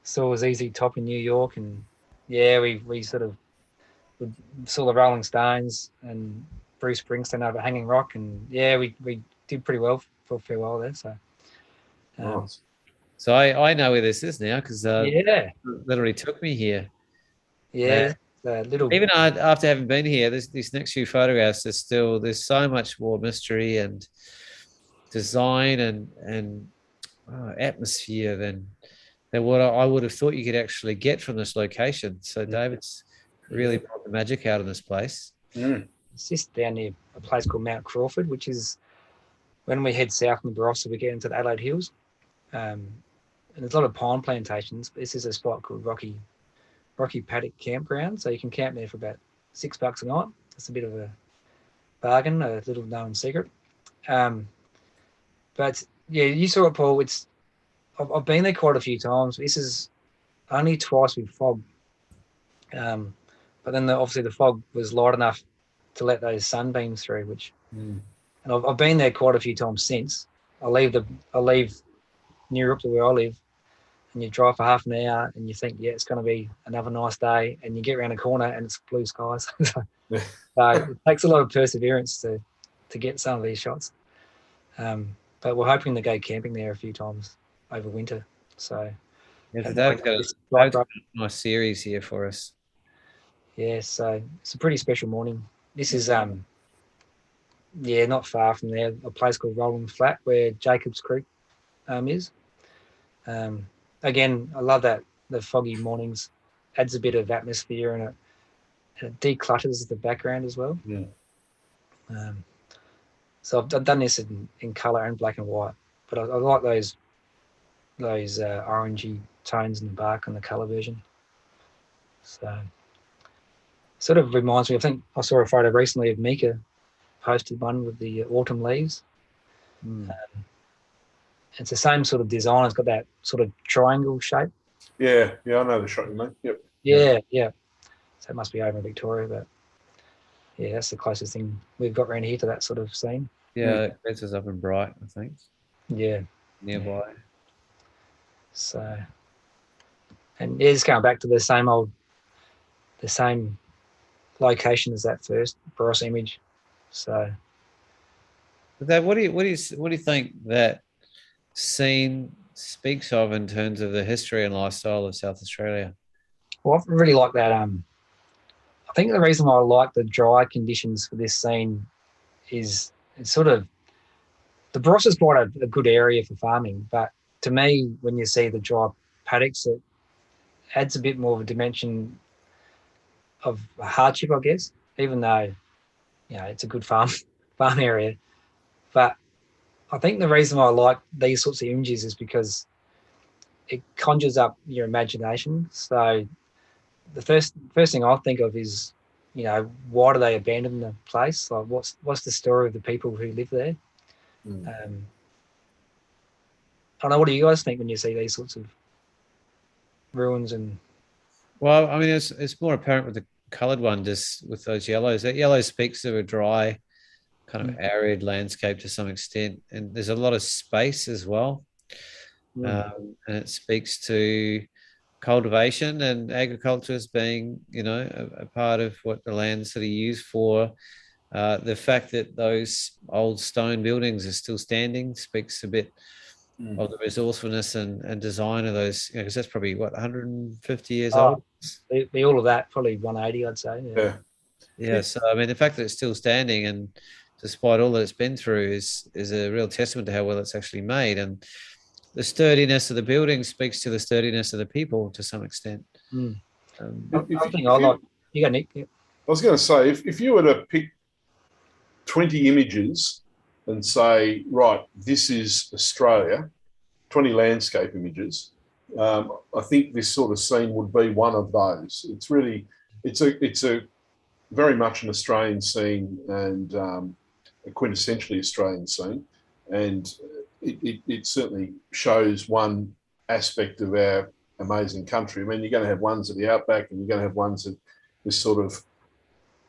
saw ZZ Top in New York, and yeah, we sort of saw the Rolling Stones and Bruce Springsteen over Hanging Rock, and yeah, we did pretty well for a fair while there. So nice. So I know where this is now because Yeah, literally took me here. yeah. The little Even after having been here, these next few photographs, there's so much more mystery and design and atmosphere than what I would have thought you could actually get from this location. So David's really brought the magic out of this place. It's just down near a place called Mount Crawford, which is when we head south from the Barossa, we get into the Adelaide Hills. And there's a lot of pine plantations. But this is a spot called Rocky Paddock Campground. So you can camp there for about $6 a night. It's a bit of a bargain, a little known secret. But yeah, you saw it, Paul. I've been there quite a few times. This is only twice with fog. But then obviously the fog was light enough to let those sunbeams through, and I've been there quite a few times since. I leave near up to where I live, and you drive for half an hour and you think, yeah, it's going to be another nice day, and you get around a corner and it's blue skies. So it takes a lot of perseverance to get some of these shots. But we're hoping to go camping there a few times over winter. So David's got a nice series here for us. Yeah, so it's a pretty special morning. This is not far from there, a place called Rolling Flat where Jacobs Creek is. Again, I love that the foggy mornings adds a bit of atmosphere and it declutters the background as well. Yeah. So I've done this in colour and black and white, but I like those orangey tones in the bark on the colour version. So sort of reminds me, I think I saw a photo recently of Mika posted one with the autumn leaves. It's the same sort of design. It's got that sort of triangle shape. Yeah, I know the shot you mean. Yep. Yeah. So it must be over in Victoria, but yeah, that's the closest thing we've got around here to that sort of scene. Yeah, this is up in Bright, I think. Yeah. Nearby. Yeah. So, and yeah, just going back to the same location as that first Barossa image. So, Dave, what do you think that scene speaks of in terms of the history and lifestyle of South Australia? Well, I really like that. I think the reason why I like the dry conditions for this scene is it's sort of the Barossa is quite a good area for farming, but to me, when you see the dry paddocks, it adds a bit more of a dimension of hardship, I guess, even though it's a good farm area. But I think the reason why I like these sorts of images is because it conjures up your imagination. So the first thing I think of is, why do they abandon the place? Like, what's the story of the people who live there? I don't know. What do you guys think when you see these sorts of ruins? And well, I mean, it's more apparent with the coloured one, just with those yellows. That yellow speaks of a dry, kind of arid landscape to some extent, and there's a lot of space as well. And it speaks to cultivation and agriculture as being, a part of what the land's sort of used for. The fact that those old stone buildings are still standing speaks a bit of the resourcefulness and design of those, because that's probably 150 years old. Be all of that, probably 180, I'd say. Yeah. So I mean, the fact that it's still standing and despite all that it's been through is a real testament to how well it's actually made, and the sturdiness of the building speaks to the sturdiness of the people to some extent. I think I like. You got Nick. Yeah. I was going to say, if you were to pick 20 images and say, right, this is Australia, 20 landscape images, I think this sort of scene would be one of those. It's a very much an Australian scene and a quintessentially Australian scene, and it certainly shows one aspect of our amazing country. I mean, you're going to have ones at the outback, and you're going to have ones at this sort of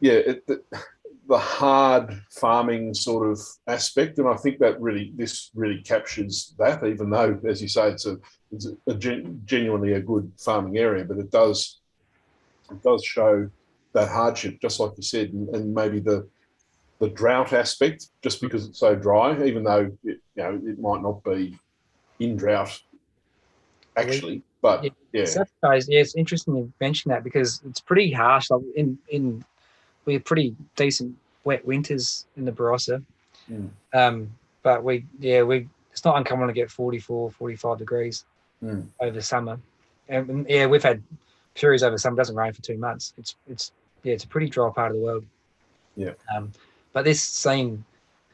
the hard farming sort of aspect, and I think that this really captures that. Even though, as you say, it's genuinely a good farming area, but it does show that hardship, just like you said, and maybe the drought aspect, just because it's so dry, even though it might not be in drought actually, but yeah. Saturdays, yeah, it's interesting you mention that because it's pretty harsh. Like we have pretty decent wet winters in the Barossa. But it's not uncommon to get 44, 45 degrees over summer. And yeah, we've had periods over summer. It doesn't rain for 2 months. It's a pretty dry part of the world. Yeah. But this scene,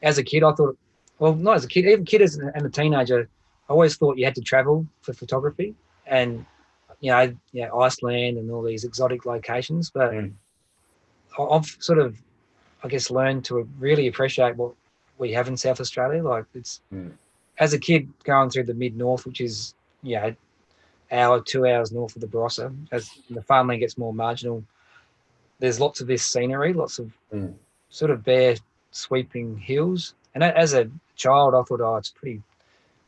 as a kid, I thought, well, not as a kid, even and a teenager, I always thought you had to travel for photography, and Iceland and all these exotic locations. But I've sort of, I guess, learned to really appreciate what we have in South Australia. Like it's as a kid going through the mid north, which is hour, 2 hours north of the Barossa, as the farmland gets more marginal. There's lots of this scenery, lots of sort of bare sweeping hills. And as a child, I thought, it's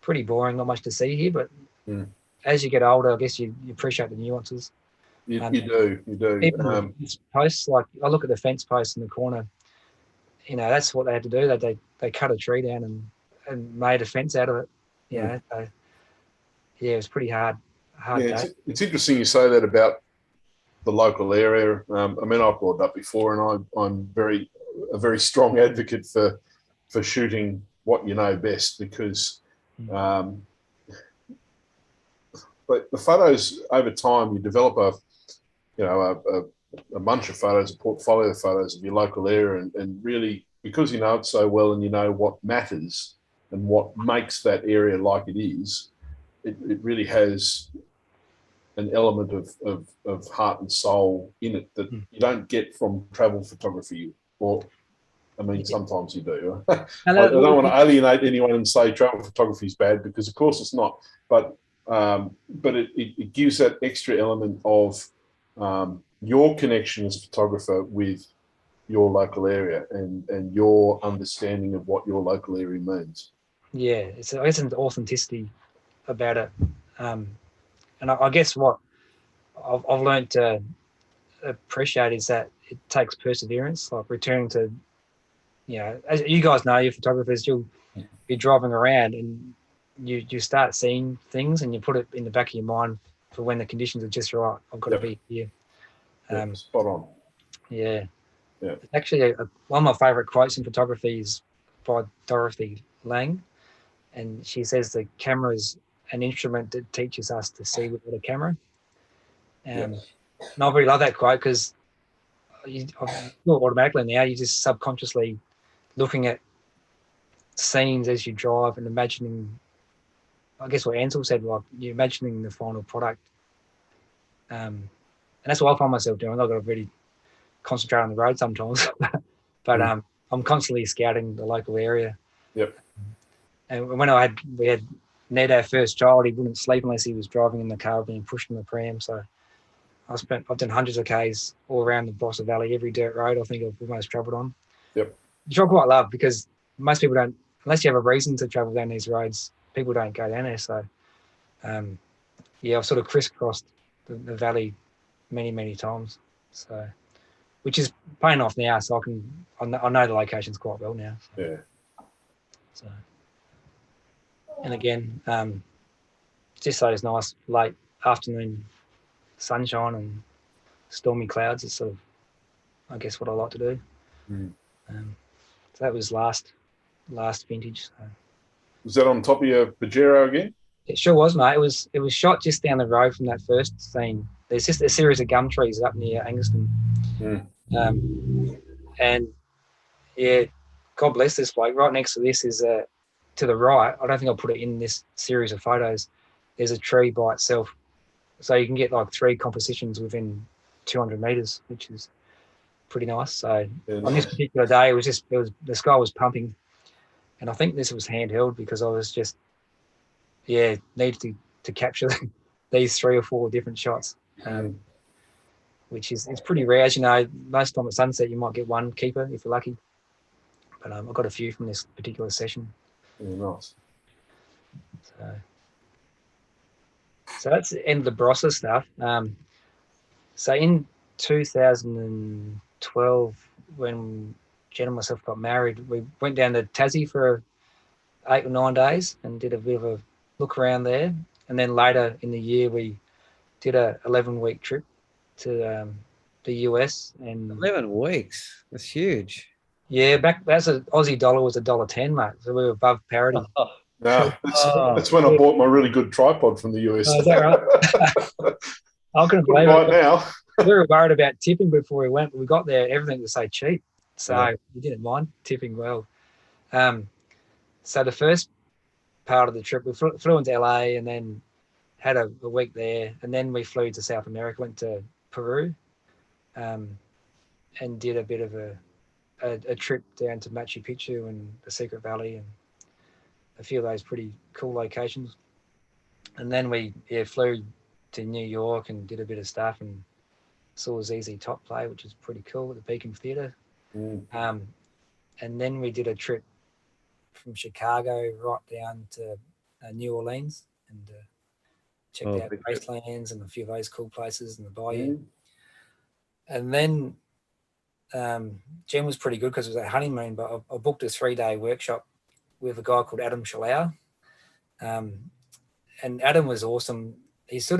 pretty boring, not much to see here. But as you get older, I guess you appreciate the nuances. You do. Even posts, like I look at the fence posts in the corner. That's what they had to do. They cut a tree down and made a fence out of it. It was pretty hard. It's interesting you say that about the local area. I mean, I've brought it up before, and I'm a very strong advocate for shooting what you know best, because but the photos over time, you develop a bunch of photos, a portfolio of photos of your local area, and really, because you know it so well and you know what matters and what makes that area like it is, it really has an element of heart and soul in it that you don't get from travel photography. Or, I mean, sometimes you do. I don't want to alienate anyone and say travel photography is bad, because of course it's not. But it gives that extra element of your connection as a photographer with your local area and your understanding of what your local area means. Yeah, it's an authenticity about it. And I guess what I've learned to appreciate is that it takes perseverance, like returning to, as you guys know, you're photographers, you'll be driving around and you start seeing things and you put it in the back of your mind for when the conditions are just right. I've got to be here. Spot on. Yeah. Actually, one of my favourite quotes in photography is by Dorothy Lang, and she says the camera is an instrument that teaches us to see without a camera. And I really love that quote, because automatically now you're just subconsciously looking at scenes as you drive and imagining, I guess what Ansel said, like you're imagining the final product. And that's what I find myself doing. I've got to really concentrate on the road sometimes, but I'm constantly scouting the local area. And when we had Ned, our first child, he wouldn't sleep unless he was driving in the car being pushed in the pram. So I've done hundreds of Ks all around the Barossa Valley, every dirt road I think I've almost travelled on. Which I quite love, because most people don't, unless you have a reason to travel down these roads, people don't go down there. So I've sort of crisscrossed the valley many, many times. So, which is paying off now. So I know the locations quite well now. So. And again, just those nice late afternoon sunshine and stormy clouds is sort of, I guess, what I like to do. So that was last vintage. So. Was that on top of your Pajero again? It sure was, mate. It was shot just down the road from that first scene. There's just a series of gum trees up near Anguston. And yeah, God bless this bloke. Right next to this is to the right. I don't think I'll put it in this series of photos. There's a tree by itself, so you can get like 3 compositions within 200 meters, which is pretty nice. So on this particular day, the sky was pumping, and I think this was handheld because I was just needed to capture these 3 or 4 different shots, which it's pretty rare. As you know, most time at sunset you might get 1 keeper if you're lucky, but I've got a few from this particular session. Nice. So that's the end of the Barossa stuff. So in 2012, when Jen and myself got married, we went down to Tassie for 8 or 9 days and did a bit of a look around there. And then later in the year, we did a 11-week trip to the US. And 11 weeks. That's huge. yeah, that's an Aussie dollar was $1.10, mate. So we were above parity. Oh, No, that's when I bought my really good tripod from the US. Oh, is that right? I couldn't believe right it. now. We were worried about tipping before we went, but we got there, everything was so cheap. So Yeah. we didn't mind tipping well. So the first part of the trip, we flew into LA and then had a week there. And then we flew to South America, went to Peru, and did a bit of a trip down to Machu Picchu and the Secret Valley and a few of those pretty cool locations. And then we flew to New York and did a bit of stuff and saw ZZ Top play, which is pretty cool at the Beacon Theatre. And then we did a trip from Chicago right down to New Orleans and checked out Gracelands and a few of those cool places in the bayou. And then Jen was pretty good because it was a honeymoon, but I booked a 3-day workshop with a guy called Adam Shalauer. And Adam was awesome. He's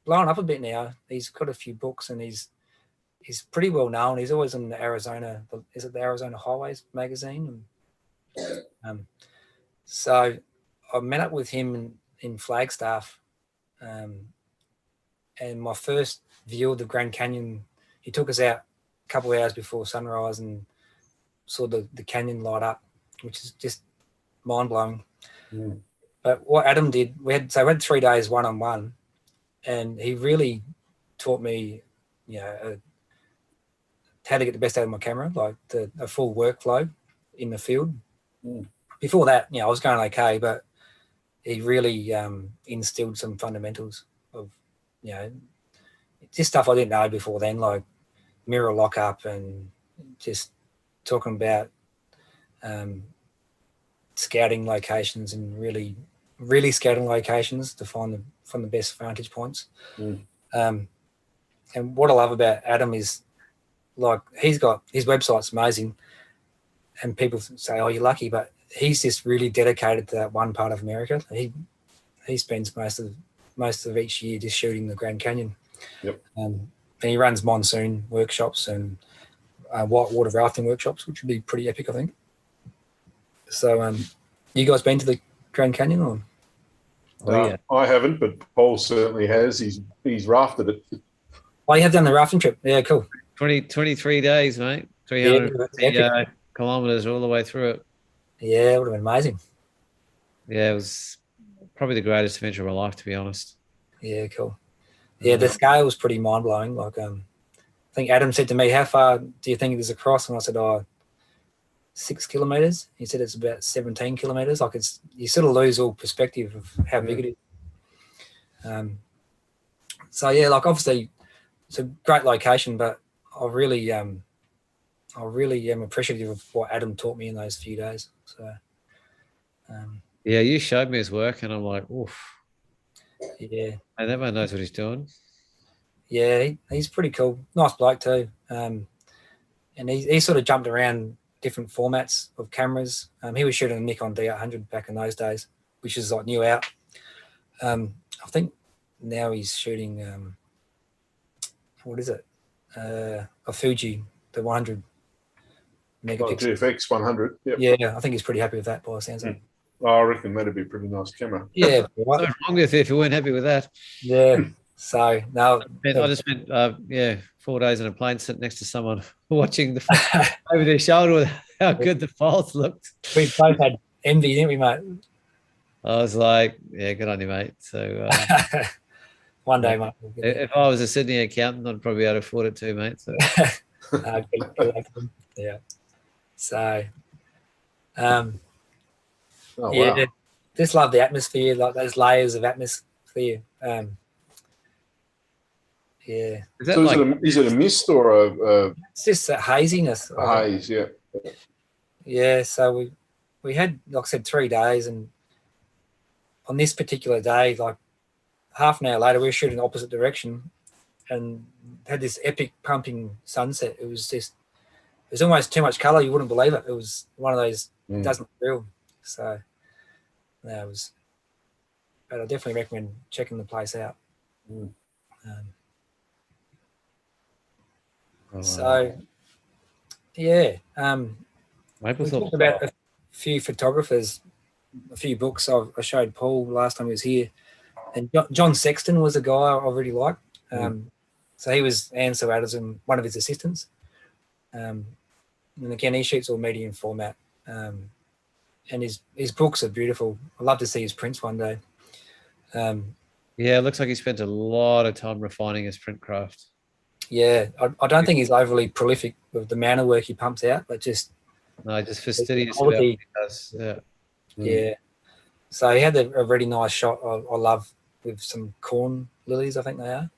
blown up a bit now. He's got a few books and he's pretty well known. He's always in the Arizona, is it the Arizona Highways magazine? And, so I met up with him in Flagstaff, and my first view of the Grand Canyon, he took us out a couple of hours before sunrise and saw the canyon light up, which is just mind-blowing. But what Adam did, we had 3 days one-on-one, and he really taught me, how to get the best out of my camera, like a full workflow in the field. Before that, I was going okay, but he really instilled some fundamentals of, just stuff I didn't know before then, like mirror lockup and just talking about scouting locations and really scouting locations to find the best vantage points. And what I love about Adam is, like, he's got his website's amazing, and people say, "Oh, you're lucky," but he's just really dedicated to that one part of America. He spends most of each year just shooting the Grand Canyon. Yep. And he runs monsoon workshops and whitewater rafting workshops, which would be pretty epic, I think. So, you guys been to the Grand Canyon? Or? Yeah. I haven't, but Paul certainly has. He's rafted it. Oh, you have done the rafting trip? Yeah, cool. 23 days, mate. 300 kilometers all the way through it. Yeah, it would have been amazing. Yeah, it was probably the greatest adventure of my life, to be honest. Yeah, cool. Yeah, the scale was pretty mind-blowing. Like, I think Adam said to me, "How far do you think it is across?" And I said, 6 kilometers. He said it's about 17 kilometers. Like, you sort of lose all perspective of how big it is. So yeah, like, obviously it's a great location, but I really am appreciative of what Adam taught me in those few days. So yeah, you showed me his work and I'm like, oof. Yeah. And that man knows what he's doing. Yeah, he's pretty cool. Nice bloke too. And he sort of jumped around different formats of cameras. He was shooting a Nikon D800 back in those days, which is like new out. I think now he's shooting, what is it? A Fuji, the 100 megapixel. GFX 100. Yep. Yeah, I think he's pretty happy with that by the sounds of it. I reckon that'd be a pretty nice camera. Yeah. What's wrong with it if you weren't happy with that? Yeah. So, no. I just spent, 4 days in a plane sitting next to someone watching the over their shoulder with how good the files looked. We both had envy, didn't we, mate? I was like, yeah, good on you, mate. So one day, mate. If I was a Sydney accountant, I'd probably be able to afford it too, mate. So yeah. So wow. Just love the atmosphere, like those layers of atmosphere. Yeah. Is it a mist or a it's just a haziness. A haze, yeah. Yeah, so we had, like I said, 3 days, and on this particular day, like half an hour later, we were shooting the opposite direction and had this epic pumping sunset. It was almost too much colour. You wouldn't believe it. It was one of those, it doesn't feel. So, it was but I definitely recommend checking the place out. So, yeah, we talked about a few photographers, a few books. I showed Paul last time he was here, and John Sexton was a guy I really liked. So he was Ansel Adams, one of his assistants. And again, he shoots all medium format. And his books are beautiful. I'd love to see his prints one day. Yeah, it looks like he spent a lot of time refining his print craft. Yeah, I don't think he's overly prolific with the amount of work he pumps out, but just fastidious about what he does. Yeah. So he had a really nice shot I love with some corn lilies, I think they are.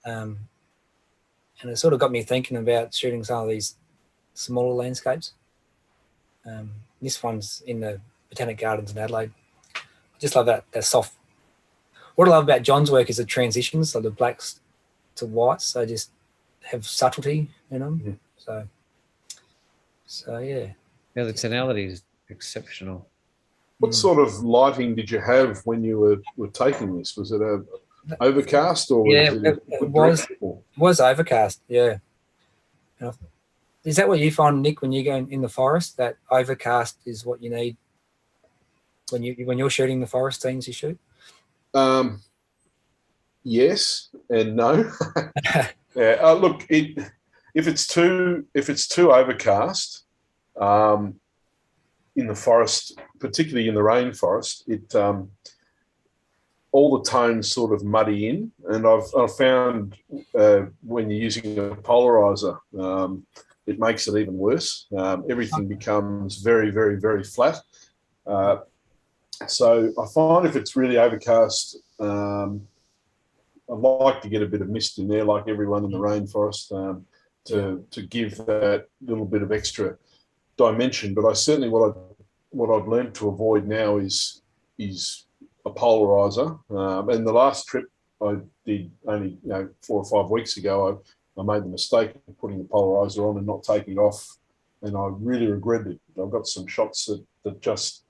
And it sort of got me thinking about shooting some of these smaller landscapes. This one's in the Botanic Gardens in Adelaide. I just love that soft. What I love about John's work is the transitions, so the blacks to whites. So just have subtlety in them. So yeah. Yeah, the tonality is exceptional. What sort of lighting did you have when you were taking this? Was it a overcast or it was overcast? Yeah. Is that what you find, Nick, when you go in the forest? That overcast is what you need when you're shooting the forest scenes you shoot? Yes and no. Yeah. Look, if it's too overcast in the forest, particularly in the rainforest, all the tones sort of muddy in, and I've found when you're using a polarizer, it makes it even worse. Everything becomes very, very, very flat. So I find if it's really overcast, I'd like to get a bit of mist in there, like everyone in the rainforest, to give that little bit of extra dimension. But I certainly what I've learned to avoid now is a polarizer. And the last trip I did only 4 or 5 weeks ago, I made the mistake of putting the polarizer on and not taking it off, and I really regretted it. I've got some shots that just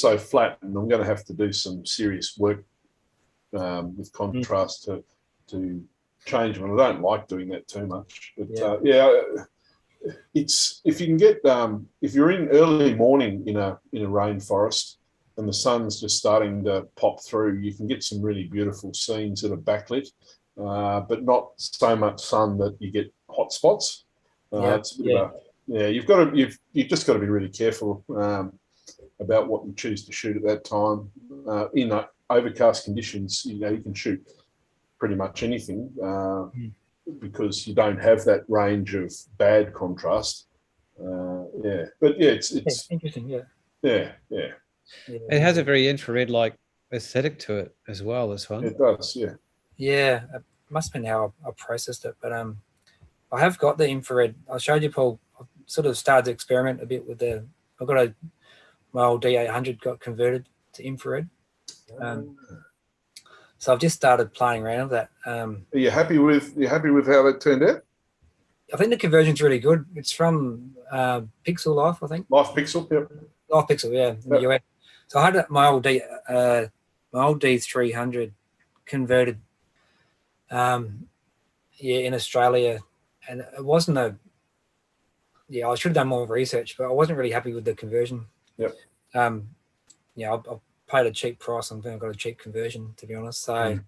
so flat, and I'm going to have to do some serious work with contrast to change them. And I don't like doing that too much, but it's if you can get if you're in early morning in a rainforest and the sun's just starting to pop through, you can get some really beautiful scenes that are backlit, but not so much sun that you get hot spots. It's a bit of you've just got to be really careful about what you choose to shoot at that time. In overcast conditions, you can shoot pretty much anything because you don't have that range of bad contrast. It's interesting. It has a very infrared-like aesthetic to it as well, this one. It does, yeah. Yeah, it must have been how I processed it. But I have got the infrared. I showed you, Paul. I sort of started to experiment a bit with my old D800 got converted to infrared. So I've just started playing around with that. Are you happy with how that turned out? I think the conversion's really good. It's from Pixel Life, I think. Life Pixel, yep. Life Pixel, yeah, in the US. So I had my old D300 converted, in Australia, and it wasn't I should have done more research, but I wasn't really happy with the conversion. Yep. I paid a cheap price and then I got a cheap conversion, to be honest. So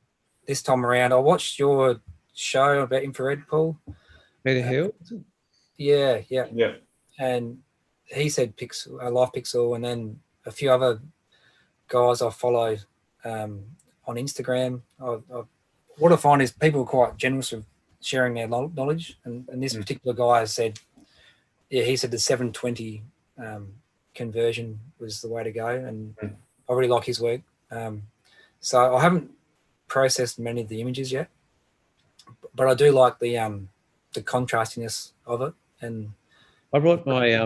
this time around, I watched your show about infrared, Paul. Peter Hill? Yeah. And he said Life Pixel, and then a few other guys I follow on Instagram. What I find is people are quite generous with sharing their knowledge, and this particular guy said, he said the 720 conversion was the way to go, and I really like his work. So I haven't processed many of the images yet, but I do like the contrastiness of it. And I brought my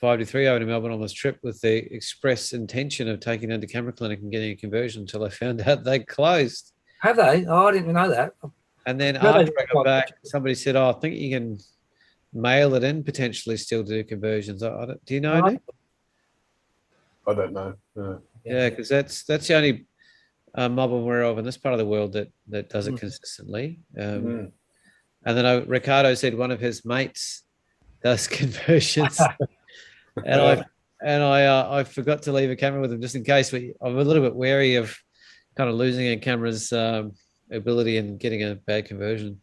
5-3 over to Melbourne on this trip with the express intention of taking it to camera clinic and getting a conversion until I found out they closed. Have they? Oh, I didn't know that. And then after I got back, somebody said, I think you can mail it in, potentially still do conversions. Do you know, Nick? I don't know. No. Yeah, because that's the only mob I'm aware of in this part of the world that does it consistently. Mm. And then Ricardo said one of his mates does conversions, and I forgot to leave a camera with him just in case. But I'm a little bit wary of kind of losing a camera's ability and getting a bad conversion.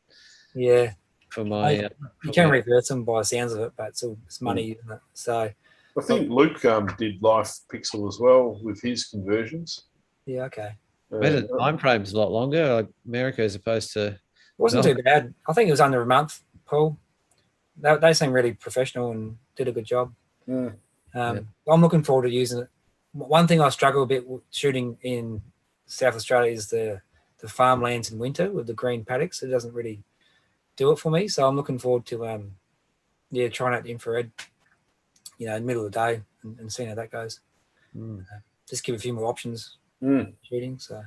Yeah, for my you can revert them by the sounds of it, but it's money, isn't it? So I think Luke did Life Pixel as well with his conversions. Yeah, okay. Imagine the time frame's a lot longer, like America, as opposed to. It wasn't too bad. I think it was under a month, Paul. They seem really professional and did a good job. Yeah. I'm looking forward to using it. One thing I struggle a bit with shooting in South Australia is the farmlands in winter with the green paddocks. It doesn't really do it for me. So I'm looking forward to trying out the infrared, in the middle of the day and seeing how that goes. Just give a few more options shooting. So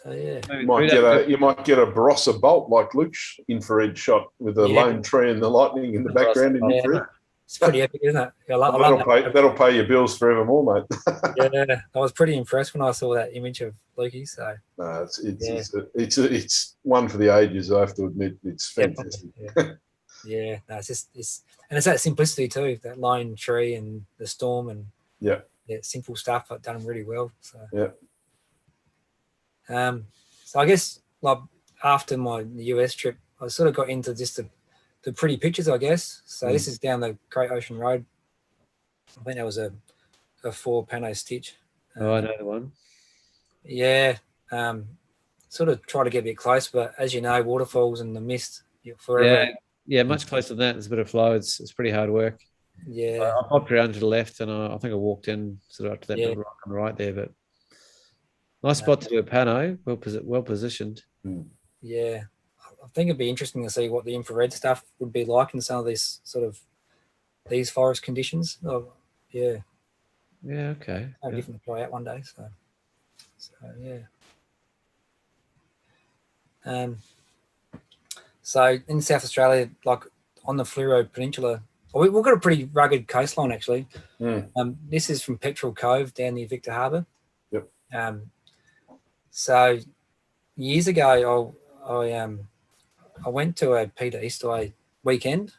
yeah. You might get a Barossa bolt like Luke's infrared shot with the lone tree and the lightning in the background in infrared. It's pretty epic, isn't it? That'll pay your bills forevermore, mate. Yeah, I was pretty impressed when I saw that image of Lukey. So no, it's one for the ages. I have to admit, it's fantastic. Yeah, no, it's that simplicity too. That lone tree and the storm and simple stuff. I've done them really well. So so I guess like after my US trip, I sort of got into just the pretty pictures, I guess. So this is down the Great Ocean Road. I think that was a 4-pano stitch. I know the one. Yeah. Sort of try to get a bit close, but as you know, waterfalls and the mist forever. Yeah, much closer than that. There's a bit of flow. It's pretty hard work. Yeah. I popped around to the left, and I think I walked in sort of up to that bit rock on the right there. But nice spot to do a pano. Well positioned. Yeah. I think it'd be interesting to see what the infrared stuff would be like in some of these these forest conditions. Yeah, okay. I'll definitely try out one day. So yeah. So in South Australia, like on the Fleurieu Peninsula, we've got a pretty rugged coastline actually. This is from Petrel Cove down near Victor Harbour. Yep. So years ago, I went to a Peter Eastway weekend.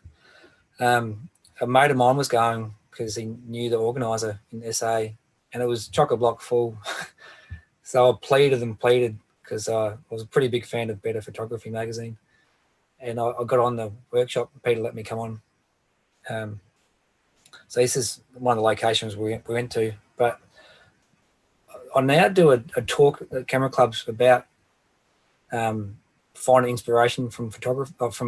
A mate of mine was going because he knew the organiser in SA, and it was chock-a-block full. So I pleaded because I was a pretty big fan of Better Photography magazine, and I got on the workshop. Peter let me come on. So this is one of the locations we went to. But I now do a talk at camera clubs about finding inspiration from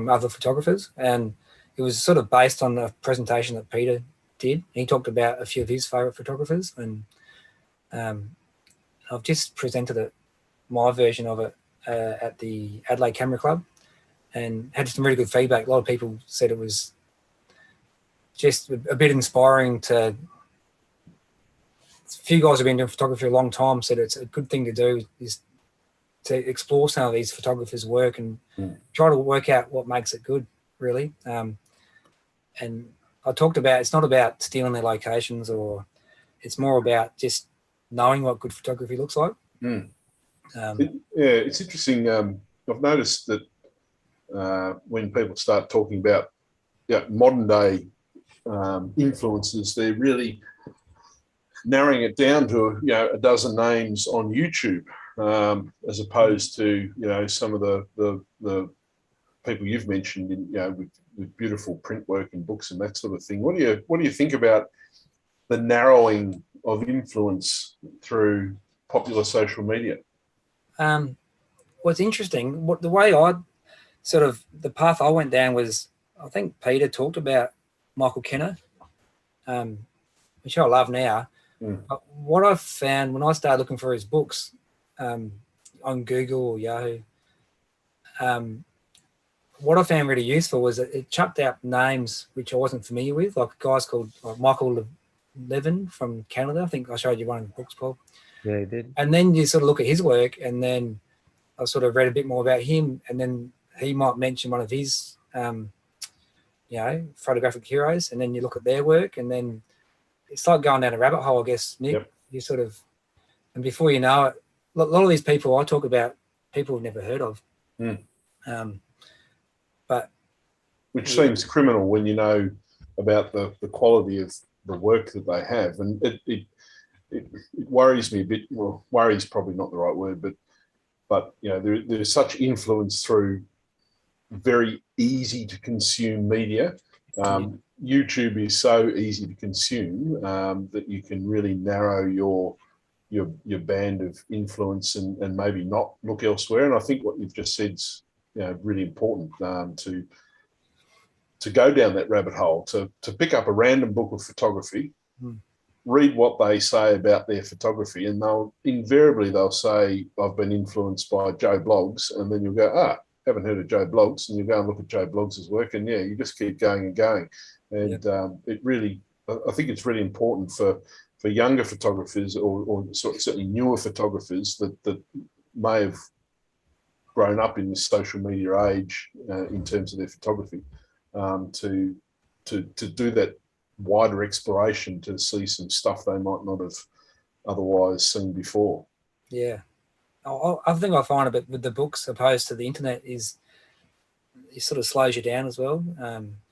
other photographers, and it was sort of based on a presentation that Peter did. He talked about a few of his favourite photographers, and I've just presented my version of it at the Adelaide Camera Club, and had some really good feedback. A lot of people said it was just a bit inspiring to. A few guys who've been doing photography a long time said it's a good thing to do is to explore some of these photographers' work and try to work out what makes it good, really. And I talked about it's not about stealing their locations, or it's more about just knowing what good photography looks like. It's interesting. I've noticed that when people start talking about modern day influences, they're really narrowing it down to a dozen names on YouTube. As opposed to some of the people you've mentioned with beautiful print work and books and that sort of thing. What do you think about the narrowing of influence through popular social media? What's interesting, the way the path I went down was, I think Peter talked about Michael Kenner, which I love now. What I found when I started looking for his books on Google or Yahoo, what I found really useful was that it chucked out names which I wasn't familiar with, like guys called Michael Levin from Canada. I think I showed you one of the books, Paul. Yeah, you did. And then you sort of look at his work, and then I sort of read a bit more about him, and then he might mention one of his, photographic heroes, and then you look at their work, and then it's like going down a rabbit hole, I guess, Nick. Yep. You sort of, and before you know it, lot of these people I talk about, people have never heard of. But which seems criminal when you know about the quality of the work that they have, and it worries me a bit. Well, worries probably not the right word, but you know, there's such influence through very easy to consume media. YouTube is so easy to consume that you can really narrow your band of influence and maybe not look elsewhere. And I think what you've just said's, you know, really important, to go down that rabbit hole, to pick up a random book of photography, read what they say about their photography, and they'll say, I've been influenced by Joe Bloggs, and then you'll go, haven't heard of Joe Bloggs, and you go and look at Joe Bloggs' work, and you just keep going and going. And it really, I think it's really important for younger photographers or certainly newer photographers that may have grown up in this social media age in terms of their photography, to do that wider exploration, to see some stuff they might not have otherwise seen before. Yeah. I think I find a bit with the books opposed to the internet is it sort of slows you down as well.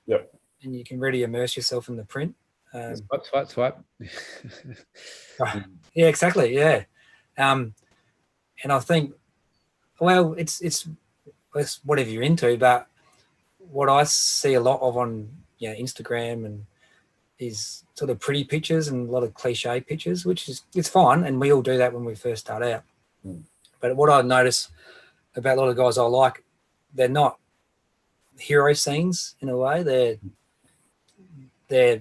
Yep. And you can really immerse yourself in the print. Swipe. Yeah, exactly. Yeah. And I think, well, it's whatever you're into, but what I see a lot of on Instagram and is sort of pretty pictures and a lot of cliche pictures, which is, it's fine, and we all do that when we first start out. But what I notice about a lot of guys I like, they're not hero scenes in a way. They're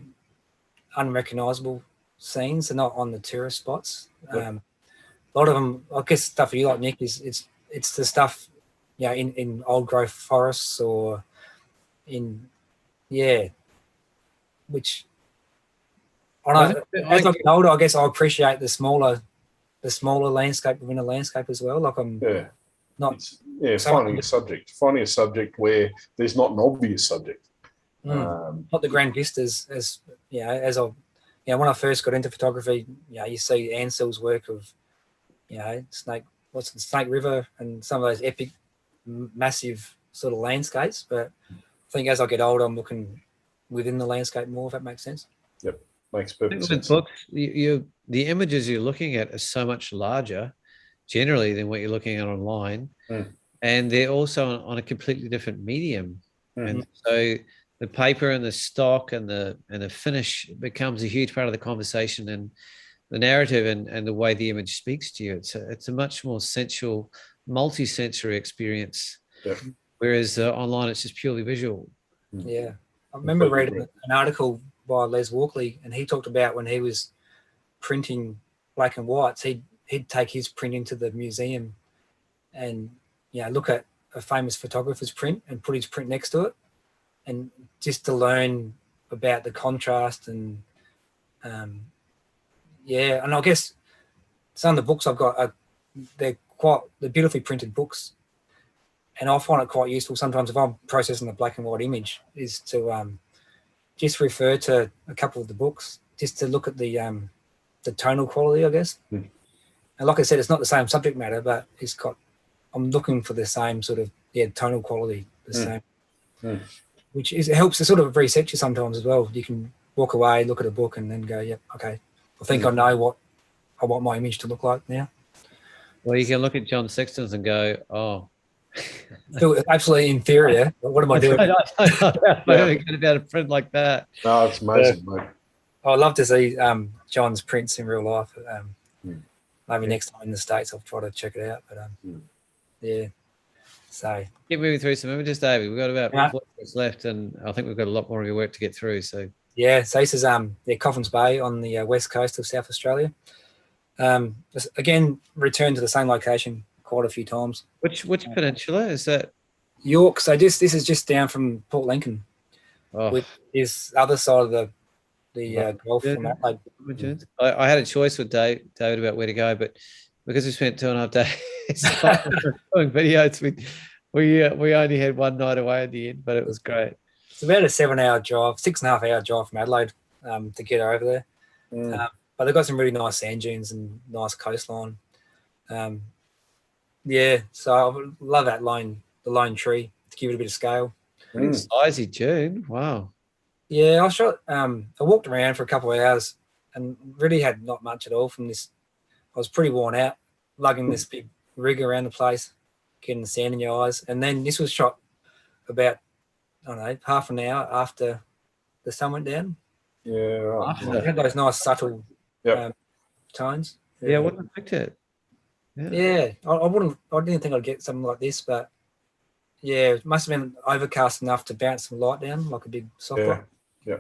unrecognizable scenes. They're not on the tourist spots. A lot of them, I guess, stuff you like, Nick, is it's the stuff, in old growth forests or in, which I don't know, as I get older, I guess I appreciate the smaller landscape within a landscape as well. Like finding a subject where there's not an obvious subject. Not the grand vistas, as when I first got into photography, you see Ansell's work of, Snake River and some of those epic, massive sort of landscapes. But I think as I get older, I'm looking within the landscape more, if that makes sense. Yep, makes perfect sense. With books, the images you're looking at are so much larger, generally, than what you're looking at online, and they're also on a completely different medium, and so the paper and the stock and the finish becomes a huge part of the conversation and the narrative and the way the image speaks to you. It's a much more sensual, multi-sensory experience, whereas online it's just purely visual. Yeah, I remember reading an article by Les Walkley, and he talked about when he was printing black and whites, he'd take his print into the museum and look at a famous photographer's print and put his print next to it, and just to learn about the contrast and and I guess some of the books I've got they're beautifully printed books, and I find it quite useful sometimes if I'm processing a black and white image is to just refer to a couple of the books just to look at the tonal quality, I guess. And like I said, it's not the same subject matter, but I'm looking for the same sort of tonal quality, the same, which it helps to sort of reset you sometimes as well. You can walk away, look at a book, and then go, "Yep, okay, I think I know what I want my image to look like now." Well, you can look at John Sexton's and go, "Oh, feel absolutely inferior. What am I doing?" I don't get about a print like that. No, it's amazing, mate. I'd love to see John's prints in real life. Maybe next time in the States, I'll try to check it out. But so keep moving through some images, David. We've got about 4 minutes left, and I think we've got a lot more of your work to get through. So so this is Coffin's Bay on the west coast of South Australia. Again, returned to the same location quite a few times. Which peninsula is that? York. So this is just down from Port Lincoln, which is other side of the Gulf from Adelaide. I had a choice with David about where to go, but because we spent 2.5 days doing videos, we only had one night away at the end, but it was great. It's about a 7-hour drive, 6.5 hour drive from Adelaide to get over there. But they've got some really nice sand dunes and nice coastline. Yeah, so I love that the lone tree to give it a bit of scale. Pretty sizey June. Wow. Yeah, I shot. I walked around for a couple of hours and really had not much at all from this. I was pretty worn out, lugging this big rig around the place, getting the sand in your eyes. And then this was shot about, I don't know, half an hour after the sun went down. Yeah, right. It had those nice subtle tones. Yeah, I wouldn't have picked it. Yeah, I didn't think I'd get something like this, but yeah, it must have been overcast enough to bounce some light down like a big soft rock. Yeah.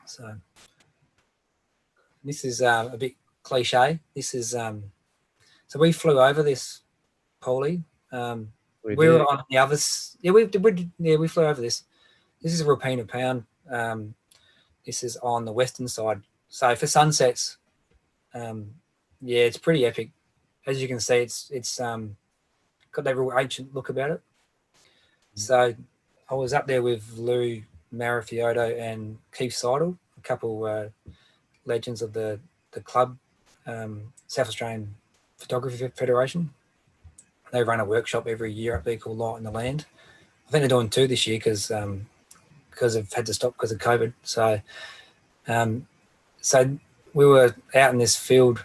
So this is a bit cliche. This is so we flew over this Polly. We were on the others. Yeah, we flew over this. This is a Rapina Pound. This is on the western side. So for sunsets, yeah, it's pretty epic. As you can see, it's got that real ancient look about it. So I was up there with Lou Marifioto and Keith Seidel, a couple legends of the club, South Australian Photography Federation. They run a workshop every year up there called Light in the Land. I think they're doing 2 this year because they've had to stop because of COVID. So, so we were out in this field,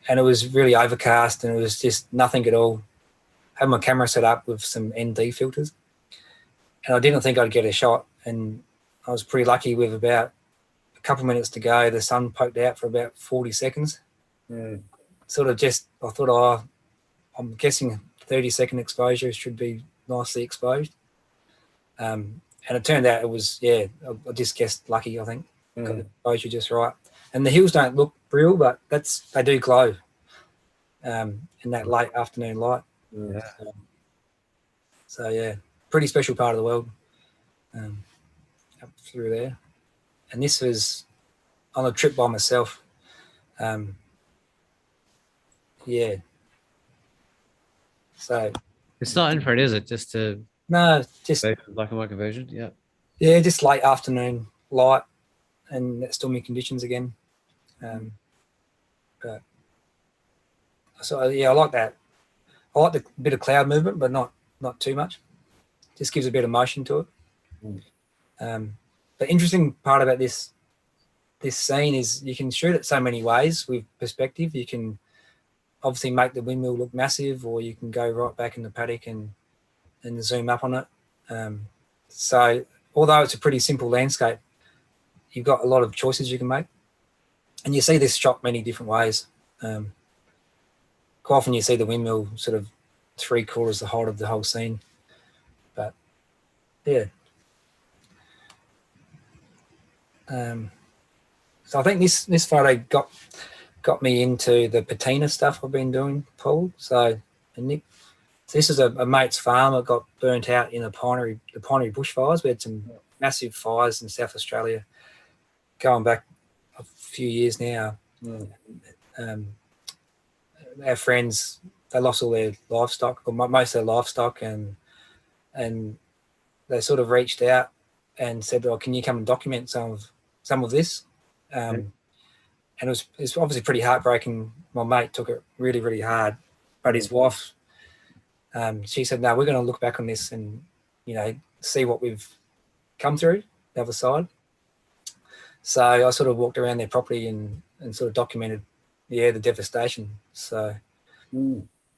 and it was really overcast, and it was just nothing at all. I had my camera set up with some ND filters, and I didn't think I'd get a shot. And I was pretty lucky with about a couple of minutes to go. The sun poked out for about 40 seconds. Sort of just, I thought, oh, I'm guessing 30-second exposure should be nicely exposed. And it turned out it was, I just guessed lucky, I think. Got the exposure just right. And the hills don't look real, but they do glow in that late afternoon light. So yeah, pretty special part of the world up through there. And this was on a trip by myself. Yeah. So it's not infrared, is it? Just to just black and white conversion. Yeah, just late afternoon light and stormy conditions again. But so yeah, I like that. I like the bit of cloud movement, but not too much. Just gives a bit of motion to it. The interesting part about this scene is you can shoot it so many ways with perspective. You can obviously make the windmill look massive, or you can go right back in the paddock and zoom up on it. So although it's a pretty simple landscape, you've got a lot of choices you can make. And you see this shot many different ways. Quite often you see the windmill sort of 3/4 the height of the whole scene. But yeah. So I think this photo got me into the patina stuff I've been doing, Paul. So Nick, this is a mate's farm that got burnt out in the piney bushfires. We had some massive fires in South Australia going back a few years now. Our friends, they lost all their livestock, or most of their livestock, and they sort of reached out and said, "Oh, can you come and document some of this?" And it's obviously pretty heartbreaking. My mate took it really, really hard, but his wife, she said, "No, we're going to look back on this and see what we've come through the other side." So I sort of walked around their property and sort of documented, the devastation. So,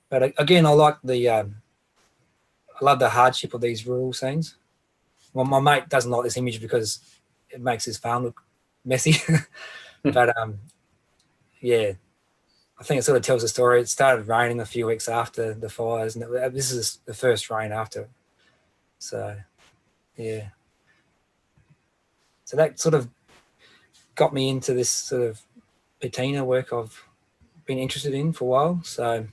but again, I like I love the hardship of these rural scenes. Well, my mate doesn't like this image because it makes his farm look messy. But yeah, I think it sort of tells the story. It started raining a few weeks after the fires, and this is the first rain after. So yeah, so that sort of got me into this sort of patina work I've been interested in for a while. So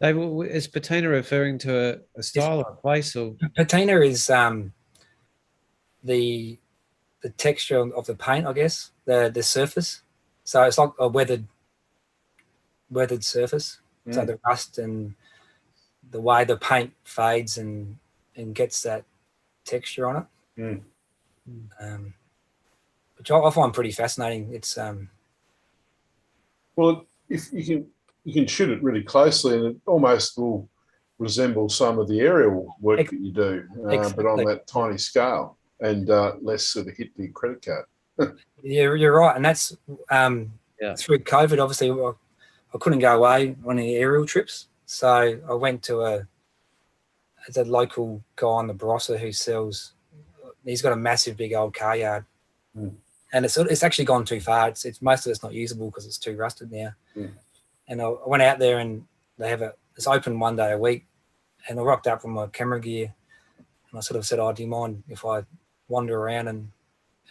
is patina referring to a style or a place, or patina is the texture of the paint, I guess, the surface. So it's like a weathered surface. So the rust and the way the paint fades and gets that texture on it, which I find pretty fascinating. It's well, if you can you can shoot it really closely, and it almost will resemble some of the aerial work that you do, but on that tiny scale, and less sort of hit the credit card. Yeah, you're right, and that's through COVID. Obviously, I couldn't go away on any aerial trips, so I went to the local guy on the Barossa who sells. He's got a massive, big old car yard, and it's actually gone too far. It's most of it's not usable because it's too rusted now. And I went out there, and they have it's open one day a week, and I rocked up with my camera gear, and I sort of said, "Oh, do you mind if I wander around?"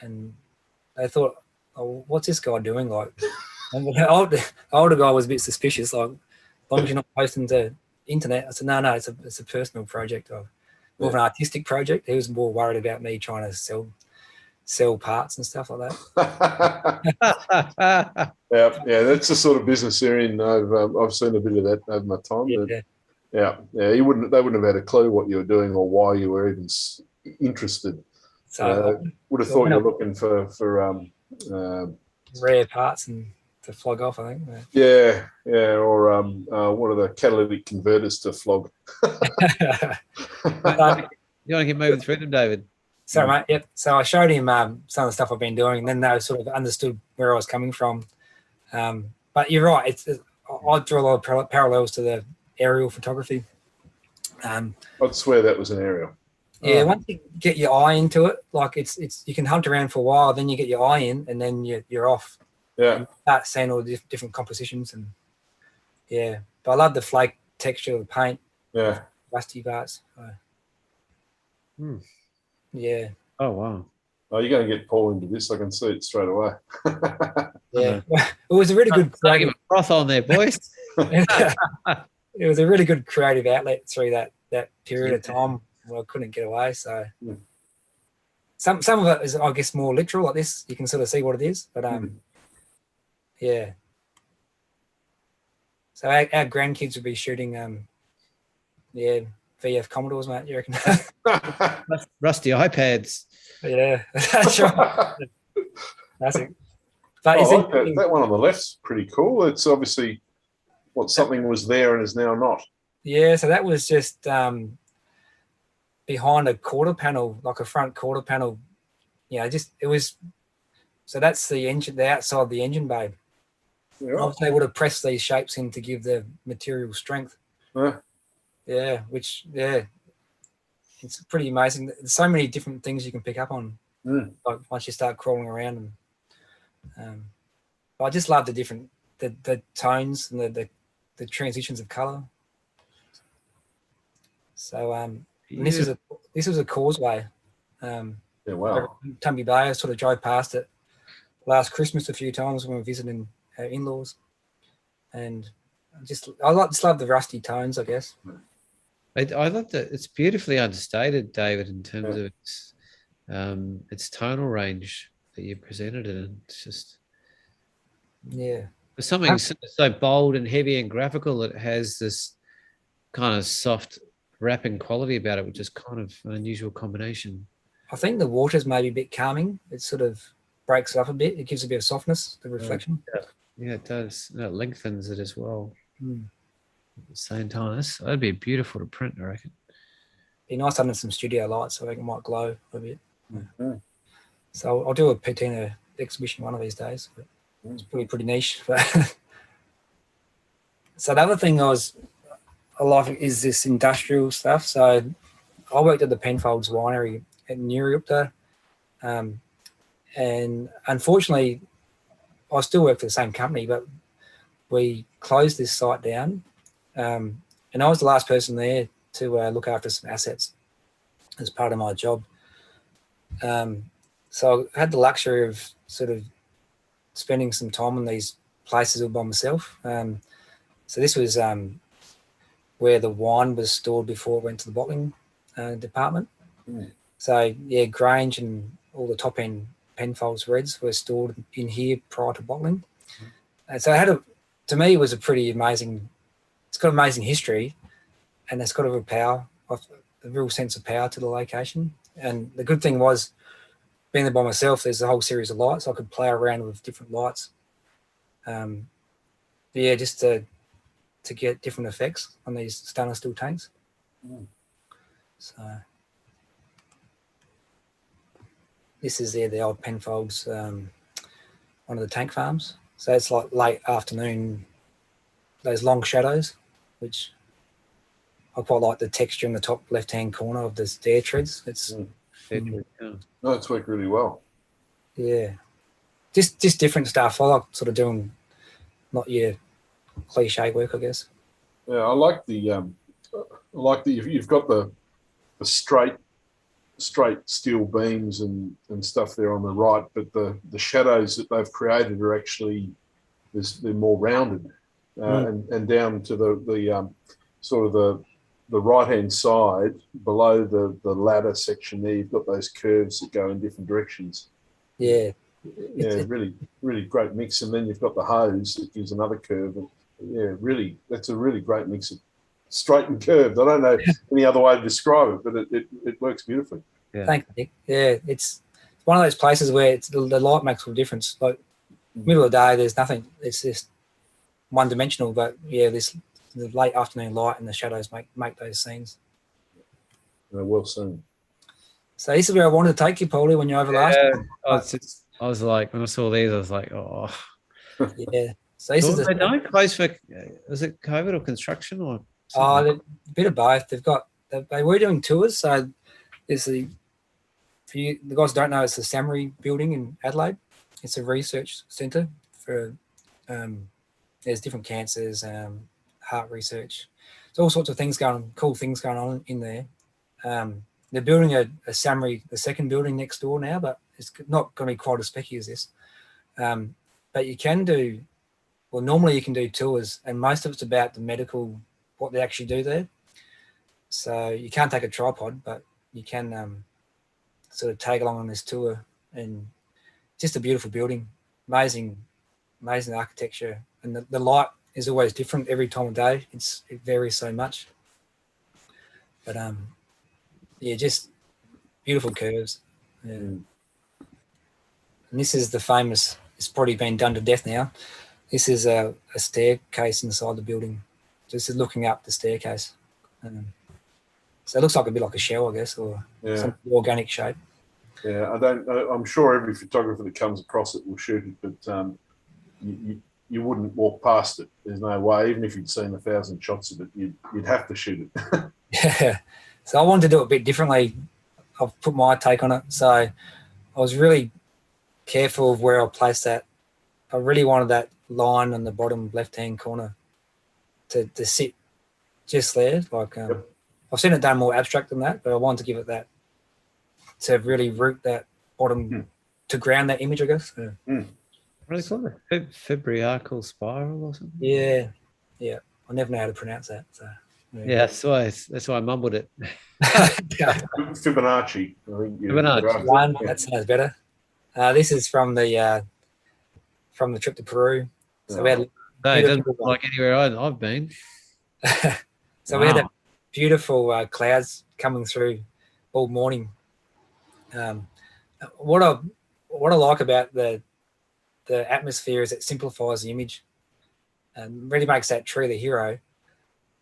And they thought, "Oh, what's this guy doing?" Like, and the older guy was a bit suspicious, like, as long as you're not posting to internet. I said, no, it's a personal project, more of an artistic project. He was more worried about me trying to sell parts and stuff like that. yeah, that's the sort of business they're in. I've seen a bit of that over my time. Yeah. They wouldn't have had a clue what you were doing or why you were even interested. So would have thought you were looking for rare parts and to flog off, I think. Yeah, or what are the catalytic converters to flog? You want to get moving through them, David? So, mate, yep. So I showed him some of the stuff I've been doing, and then they sort of understood where I was coming from. But you're right. I draw a lot of parallels to the aerial photography. I'd swear that was an aerial. Yeah, once you get your eye into it, like it's you can hunt around for a while, then you get your eye in, and then you're off. Yeah. And start seeing all the different compositions, and but I love the flake texture of the paint. Yeah. Rusty parts. Yeah. Oh wow. Oh, you're going to get Paul into this. I can see it straight away. Yeah. Well, it was a really good. Give a froth on there, boys. It was a really good creative outlet through that period of time. Well, I couldn't get away, so some of it is, I guess, more literal. Like this, you can sort of see what it is, but yeah. So our grandkids would be shooting, VF Commodores, mate. You reckon? Rusty iPads. Yeah, that's right. Classic. But that one on the left's pretty cool. It's obviously something was there and is now not. Yeah, so that was just behind a quarter panel, like a front quarter panel. It was. So that's the engine, the outside of the engine bay. Yeah. Obviously, they would have pressed these shapes in to give the material strength. Yeah, it's pretty amazing. There's so many different things you can pick up on, like once you start crawling around. And I just love the tones and the transitions of color. So this was a causeway. Wow. Tumby Bay. I sort of drove past it last Christmas a few times when we were visiting our in-laws, and I just love the rusty tones, I guess. I love that. It's beautifully understated, David, in terms of its tonal range that you presented it in. It's just for something so bold and heavy and graphical, it has this kind of soft wrapping quality about it, which is kind of an unusual combination. I think the water's maybe a bit calming. It sort of breaks it up a bit. It gives a bit of softness, the reflection. Yeah, it does. It lengthens it as well. At the same time, that'd be beautiful to print, I reckon. Be nice under some studio lights, so I think it might glow a bit. So I'll do a Patina exhibition one of these days. But it's pretty niche. But so the other thing I like is this industrial stuff. So I worked at the Penfolds winery in Newryupta, and unfortunately, I still work for the same company, but we closed this site down. And I was the last person there to look after some assets as part of my job. So I had the luxury of sort of spending some time in these places all by myself. So this was where the wine was stored before it went to the bottling department. So Grange and all the top end Penfolds Reds were stored in here prior to bottling. And so to me, it was a pretty amazing. It's got amazing history, and it's got a real sense of power to the location. And the good thing was, being there by myself, there's a whole series of lights. I could play around with different lights. Just to to get different effects on these stainless steel tanks. So this is the old Penfolds, one of the tank farms. So it's like late afternoon, those long shadows, which I quite like the texture in the top left-hand corner of the stair treads. It's No, it's worked really well. Yeah, just different stuff. I like sort of doing not your cliche work, I guess. Yeah, I like the you've got the straight steel beams and stuff there on the right, but the shadows that they've created are actually they're more rounded, and down to the sort of the right hand side below the ladder section there, you've got those curves that go in different directions. Yeah, really great mix. And then you've got the hose that gives another curve. And yeah, really, that's a really great mix of straight and curved. I don't know any other way to describe it, but it works beautifully. Yeah. Thanks, Nick. Yeah, it's one of those places where the light makes all the difference. Like middle of the day, there's nothing. It's just one dimensional. But yeah, the late afternoon light and the shadows make those scenes. Well seen. So this is where I wanted to take you, Paulie, when you're over last time. I was like, when I saw these, I was like, oh. Yeah. So this is they don't close for, was it COVID or construction or something? A bit of both. They were doing tours. So there's the guys who don't know, it's the SAMRI building in Adelaide. It's a research centre for, there's different cancers, heart research. There's all sorts of things cool things going on in there. They're building a SAMRI, the second building next door now, but it's not going to be quite as specky as this. But you can do, well, normally you can do tours, and most of it's about the medical, what they actually do there. So you can't take a tripod, but you can sort of tag along on this tour, and just a beautiful building, amazing architecture, and the light is always different every time of day. It varies so much, but yeah, just beautiful curves. Yeah. And this is the famous, it's probably been done to death now. This is a staircase inside the building. This is looking up the staircase. So it looks like a bit like a shell, I guess, or some organic shape. Yeah, I'm sure every photographer that comes across it will shoot it, but you wouldn't walk past it. There's no way, even if you'd seen 1,000 shots of it, you'd have to shoot it. Yeah. So I wanted to do it a bit differently. I've put my take on it. So I was really careful of where I placed that. I really wanted that line on the bottom left-hand corner to sit just there. Like I've seen it done more abstract than that, but I wanted to give it that, to really root that bottom, to ground that image, I guess. Yeah. Really clever. Fabriacal spiral or something? Yeah. I never know how to pronounce that. So yeah, that's why I mumbled it. Fibonacci. Fibonacci. One, that sounds better. This is from the trip to Peru. So we had it doesn't look like anywhere I've been. So we had a beautiful clouds coming through all morning. What I like about the atmosphere is it simplifies the image and really makes that tree the hero.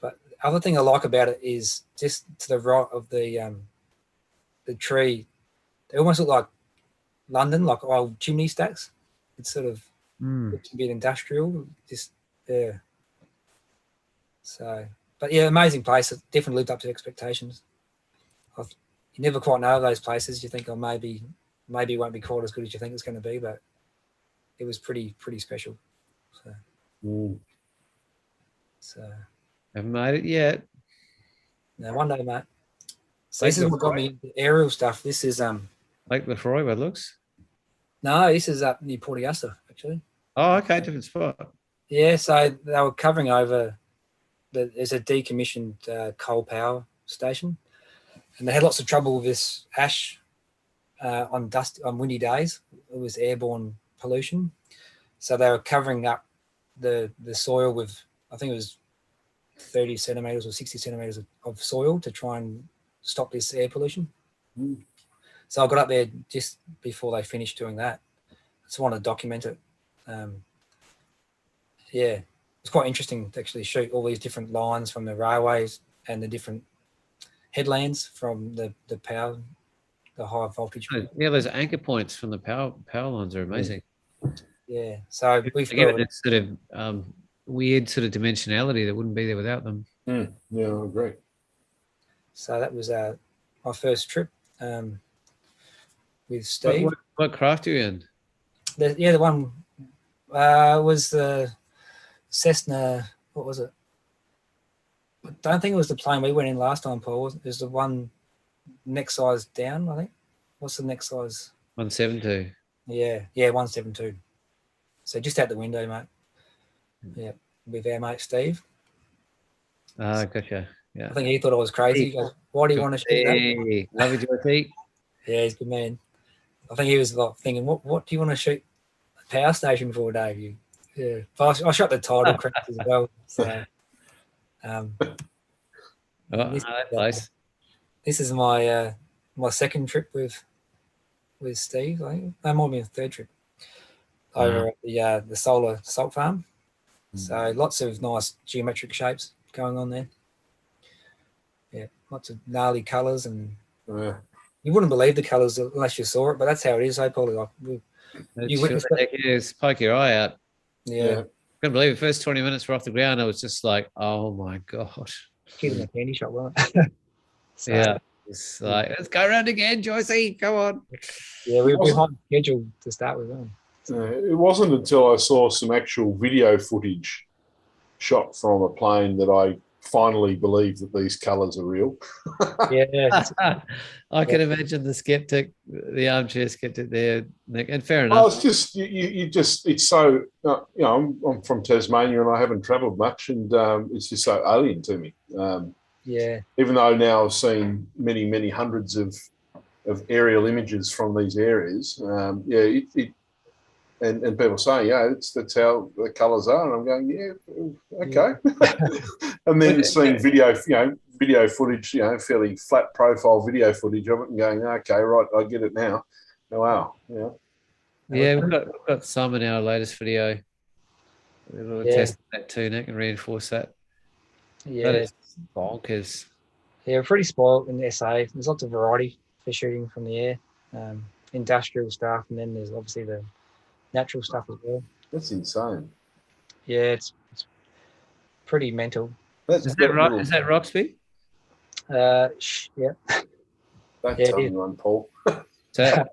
But the other thing I like about it is just to the right of the tree, they almost look like London, like old chimney stacks. It's sort of looks a bit industrial, just yeah. So, but yeah, amazing place. It definitely lived up to expectations. You never quite know those places. You think, oh, maybe it won't be quite as good as you think it's going to be, but it was pretty special. So, so haven't made it yet. No, one day, mate. So this is what got me into aerial stuff. This is Lake Lefroy, where it looks. No, this is up near Port Augusta, actually. Oh, okay, different spot. Yeah, so they were covering over. There's a decommissioned coal power station, and they had lots of trouble with this ash on windy days. It was airborne pollution, so they were covering up the soil with, I think it was 30 centimeters or 60 centimeters of soil to try and stop this air pollution. So I got up there just before they finished doing that. I just wanted to document it. Yeah, it's quite interesting to actually shoot all these different lines from the railways and the different headlands from the power, the high voltage. Yeah, those anchor points from the power lines are amazing. Yeah, so we've given this sort of weird sort of dimensionality that wouldn't be there without them. Yeah, I agree. So that was my first trip with Steve. What craft are you in? The one was the Cessna. What was it? I don't think it was the plane we went in last time, Paul. It was the one next size down, I think. What's the next size? 172. Yeah, 172. So just out the window, mate. Yeah, with our mate Steve. Ah, gotcha. Yeah. I think he thought I was crazy. He goes, "Why do you want to shoot that?" Love you, Dorothy. Yeah, he's a good man. I think he was like thinking, "What do you want to shoot a power station for, Dave?" Yeah, but I shot the title craft as well. So, nice. This is my my second trip with Steve. I think that might be a third trip over at the solar salt farm. So lots of nice geometric shapes going on there. Yeah, lots of gnarly colours, and you wouldn't believe the colours unless you saw it. But that's how it is, Paul. Like, you witnessed it. Yes, poke your eye out. Yeah. Couldn't believe it. First 20 minutes were off the ground. I was just like, oh my gosh. Kid in a candy shop, wasn't it? So, yeah. It's like, let's go around again, Joycey. Come on. Yeah, we were behind schedule to start with. It wasn't until I saw some actual video footage shot from a plane that I finally believed that these colours are real. Yeah. I can imagine the skeptic, the armchair skeptic there, Nick, and fair enough. Well, it's just, it's so, I'm from Tasmania and I haven't travelled much, and it's just so alien to me. Yeah. Even though now I've seen many, many hundreds of aerial images from these areas, and people say, that's how the colours are, and I'm going, yeah, okay. And then seeing video footage, fairly flat profile video footage of it, and going, okay, right, I get it now. Oh, wow, yeah. Yeah, we've got some in our latest video. We'll test that too, Nick, and reinforce that. Yeah, that is bonkers. Yeah, we're pretty spoiled in the SA. There's lots of variety for shooting from the air, industrial stuff, and then there's obviously the natural stuff as well. That's insane. Yeah, it's pretty mental. Is that Roxby? Yeah. Don't tell anyone, Paul. Yeah,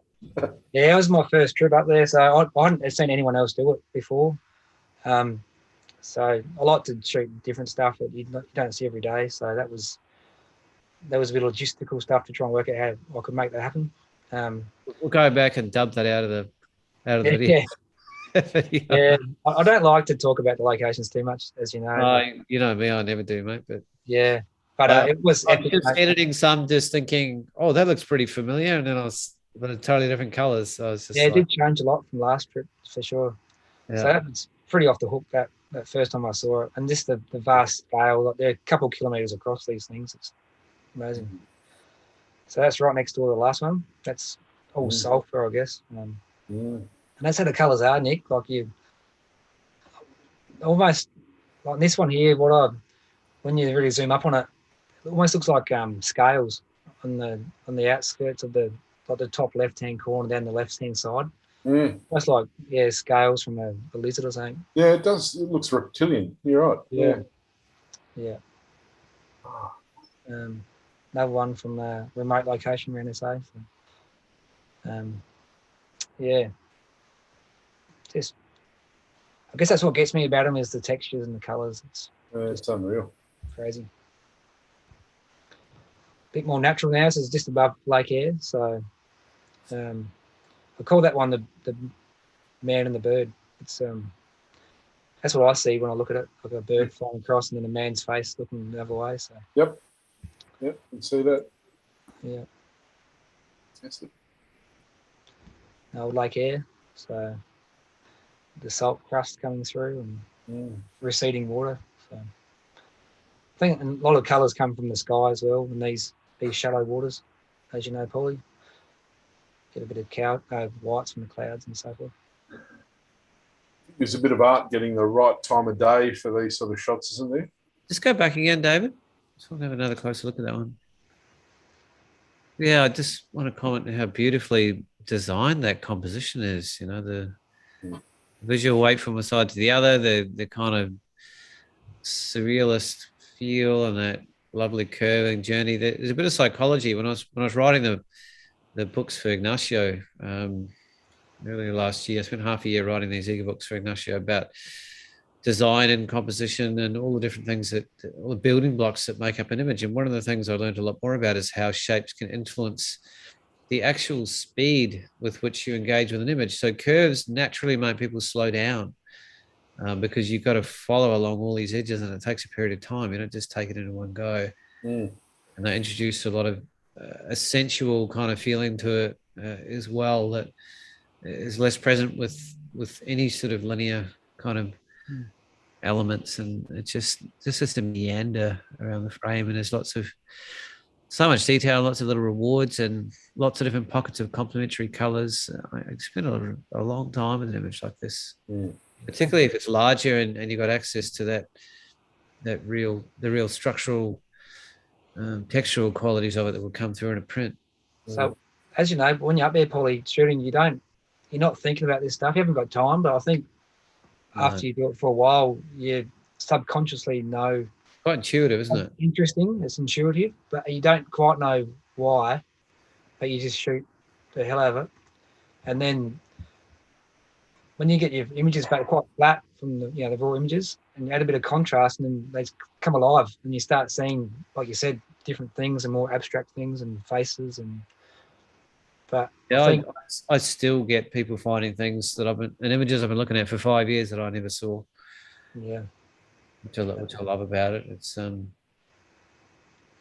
it was my first trip up there, so I hadn't seen anyone else do it before. So I like to shoot different stuff that you don't see every day. So that was a bit of logistical stuff to try and work out how I could make that happen. We'll go back and dump that out of the video. Yeah, I don't like to talk about the locations too much, as you know. You know me, I never do, mate. But yeah, but it was. I was just editing some, just thinking, oh, that looks pretty familiar, and then I was totally different colours. So I was just it did change a lot from last trip for sure. Yeah. So that was pretty off the hook that first time I saw it, and just the vast scale. Like they're a couple of kilometres across these things. It's amazing. So that's right next door to the last one. That's all sulphur, I guess. And that's how the colours are, Nick. Like you almost like this one here. When you really zoom up on it, it almost looks like scales on the outskirts of the top left hand corner down the left hand side. Almost like scales from a lizard or something. Yeah, it does. It looks reptilian. You're right. Yeah. Another one from a remote location around SA. So, just I guess that's what gets me about them is the textures and the colours. It's unreal. Crazy. Bit more natural now, so it's just above Lake Eyre. So I call that one the man and the bird. It's that's what I see when I look at it, like a bird flying across and then a man's face looking the other way. So Yep, you can see that. Yeah. Fantastic. Old Lake Eyre. So the salt crust coming through and receding water. So I think a lot of colours come from the sky as well in these shallow waters, as you know, Paulie. Get a bit of whites from the clouds and so forth. there's a bit of art getting the right time of day for these sort of shots, isn't there? Just go back again, David. Just want to have another closer look at that one. Yeah, I just want to comment on how beautifully designed that composition is. You know, the visual weight from one side to the other, the kind of surrealist feel and that lovely curving journey. There's a bit of psychology when I was writing the books for Ignacio earlier last year. I spent half a year writing these eager books for Ignacio about design and composition and all the different things all the building blocks that make up an image. And one of the things I learned a lot more about is how shapes can influence the actual speed with which you engage with an image. So curves naturally make people slow down because you've got to follow along all these edges, and it takes a period of time. You don't just take it in one go. And they introduce a lot of a sensual kind of feeling to it as well that is less present with any sort of linear kind of elements, and it's just a meander around the frame, and there's so much detail, lots of little rewards, and lots of different pockets of complementary colors. I spent a long time with an image like this, particularly if it's larger and you've got access to the real structural textural qualities of it that will come through in a print. So as you know, when you're up there, Paulie, shooting, you're not thinking about this stuff. You haven't got time, but I think after you do it for a while, you subconsciously know. Quite intuitive, isn't it? Interesting. It's intuitive, but you don't quite know why, but you just shoot the hell out of it. And then when you get your images back quite flat from the raw images, and you add a bit of contrast, and then they come alive, and you start seeing, like you said, different things and more abstract things and faces But yeah, I still get people finding things that images I've been looking at for 5 years that I never saw. Yeah, which I love about it. It's been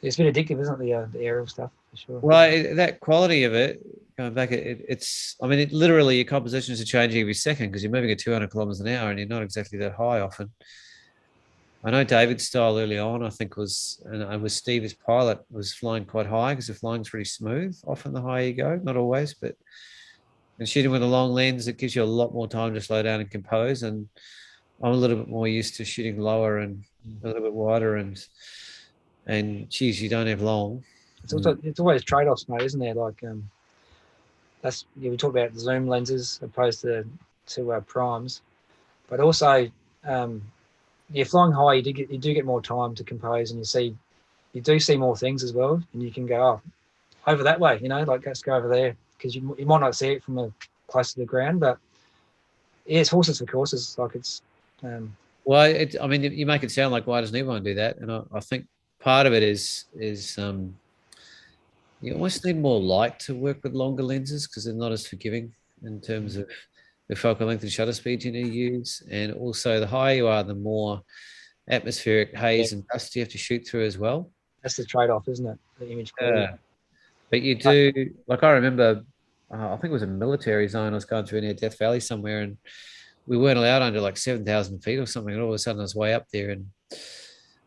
addictive, isn't it? The aerial stuff for sure. Well, that quality of it going back, it's. I mean, literally your compositions are changing every second because you're moving at 200 kilometers an hour and you're not exactly that high often. I know David's style early on, I think was Steve as pilot, was flying quite high because the flying's pretty smooth. Often the higher you go, not always, but and shooting with a long lens, it gives you a lot more time to slow down and compose. And I'm a little bit more used to shooting lower and a little bit wider, and geez, you don't have long. It's always trade-offs, mate, isn't there? Like we talk about zoom lenses opposed to primes, but also. Yeah, flying high, you do get more time to compose, and you do see more things as well, and you can go over that way, like let's go over there, because you might not see it from close to the ground, but yeah, it's horses for courses. Like it's. Well, I mean, you make it sound like why doesn't everyone do that? And I think part of it is you almost need more light to work with longer lenses because they're not as forgiving in terms of the focal length and shutter speed you need to use, and also the higher you are, the more atmospheric haze and dust you have to shoot through as well. That's the trade-off, isn't it? The image quality. But you do, like I remember, I think it was a military zone I was going through near Death Valley somewhere, and we weren't allowed under like 7,000 feet or something, and all of a sudden I was way up there, and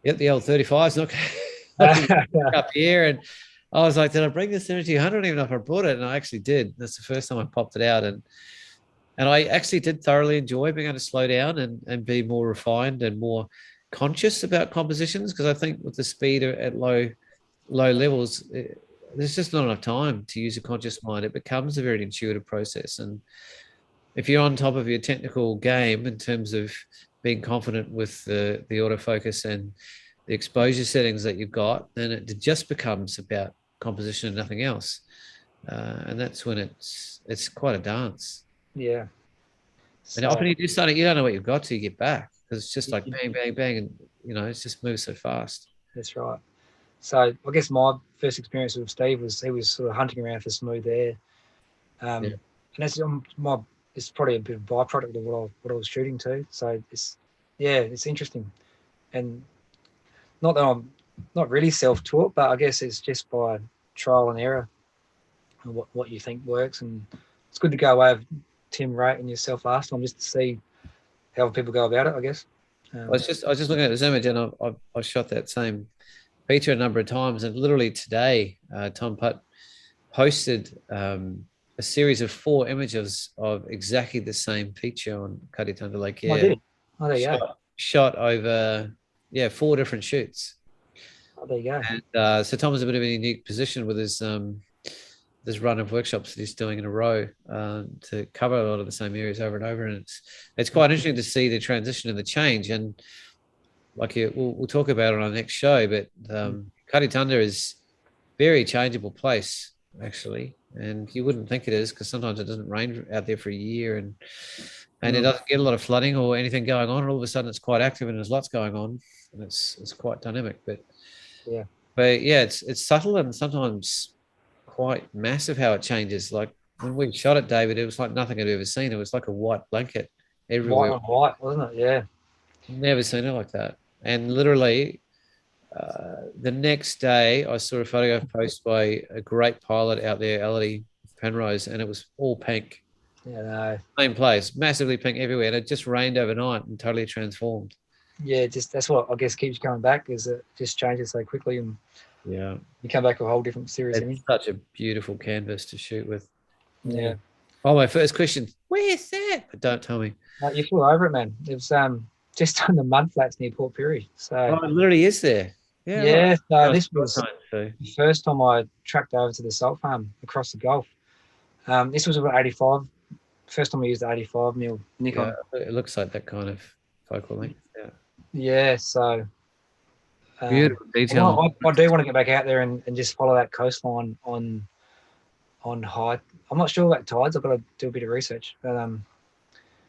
yep, the old 35's not up here, and I was like, did I bring this energy? I don't even know if I brought it, and I actually did. That's the first time I popped it out, and I actually did thoroughly enjoy being able to slow down and be more refined and more conscious about compositions, because I think with the speed at low levels, there's just not enough time to use a conscious mind. It becomes a very intuitive process. And if you're on top of your technical game in terms of being confident with the autofocus and the exposure settings that you've got, then it just becomes about composition and nothing else. And that's when it's quite a dance. Yeah. And often you do start it, you don't know what you've got till you get back, because it's just like bang, bang, bang, and it's just moves so fast. That's right. So I guess my first experience with Steve was he was sort of hunting around for smooth air, and that's it's probably a bit of a byproduct of what I was shooting to. So it's interesting, and not that I'm not really self-taught, but I guess it's just by trial and error and what you think works, and it's good to go away with Tim Wright and yourself last time just to see how people go about it, I guess. I was just looking at this image, and I've shot that same feature a number of times, and literally today Tom Putt posted a series of 4 images of exactly the same feature on Karitanda Lake. Yeah. I did. Oh, there you go. Shot over 4 different shoots. Oh, there you go. And so Tom was a bit of a unique position with his this run of workshops that he's doing in a row to cover a lot of the same areas over and over. And it's quite interesting to see the transition and the change. And like we'll talk about it on our next show, but Karitanda is a very changeable place, actually. And you wouldn't think it is, because sometimes it doesn't rain out there for a year, and it doesn't get a lot of flooding or anything going on, and all of a sudden it's quite active and there's lots going on, and it's quite dynamic. But yeah, it's subtle and sometimes quite massive how it changes. Like when we shot it, David, it was like nothing I'd ever seen. It was like a white blanket everywhere. White on white, wasn't it? Yeah. Never seen it like that. And literally the next day I saw a photograph posted by a great pilot out there, Elodie Penrose, and it was all pink. Yeah, no. Same place, massively pink everywhere. And it just rained overnight and totally transformed. Yeah, just that's what I guess keeps coming back, is it just changes so quickly, and yeah, you come back with a whole different series. It's such a beautiful canvas to shoot with. Yeah. Oh, my first question, where's that? But don't tell me. No, you flew over it, man. It was just on the mud flats near Port Pirie. So it literally is there. Yeah, right. so this was the first time I tracked over to the salt farm across the Gulf. This was about 85. First time I used the 85 mil Nikon. Yeah, it looks like that kind of focal length. Yeah. Yeah, so beautiful detail. I do want to get back out there and just follow that coastline on high. I'm not sure about tides. I've got to do a bit of research. But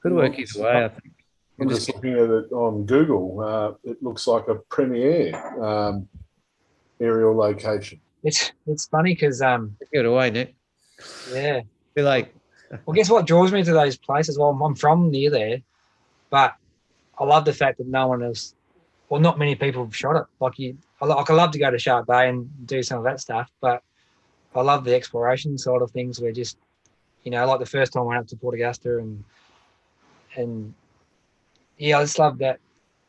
could work either way, I think. I'm just looking at it on Google. It looks like a premier aerial location. It's funny because give it away, Nick. Yeah. Be like, well, guess what draws me to those places? Well, I'm from near there, but I love the fact that no one else, well, not many people have shot it. I love to go to Shark Bay and do some of that stuff, but I love the exploration side of things. Where just, like the first time I went up to Port Augusta and yeah, I just love that,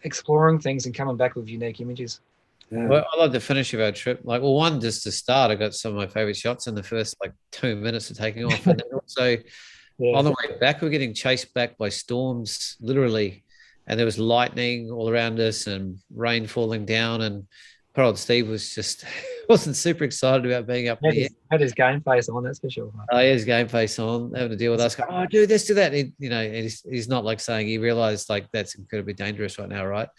exploring things and coming back with unique images. Well, I love the finish of our trip. One, just to start, I got some of my favorite shots in the first 2 minutes of taking off. And then also on the way back, we're getting chased back by storms, literally. And there was lightning all around us and rain falling down. And poor old Steve wasn't super excited about being up there. Had his game face on, that's for sure. Oh, he had his game face on, having to deal with us. Going, oh, do this, do that. And he's not saying he realized that's incredibly dangerous right now, right?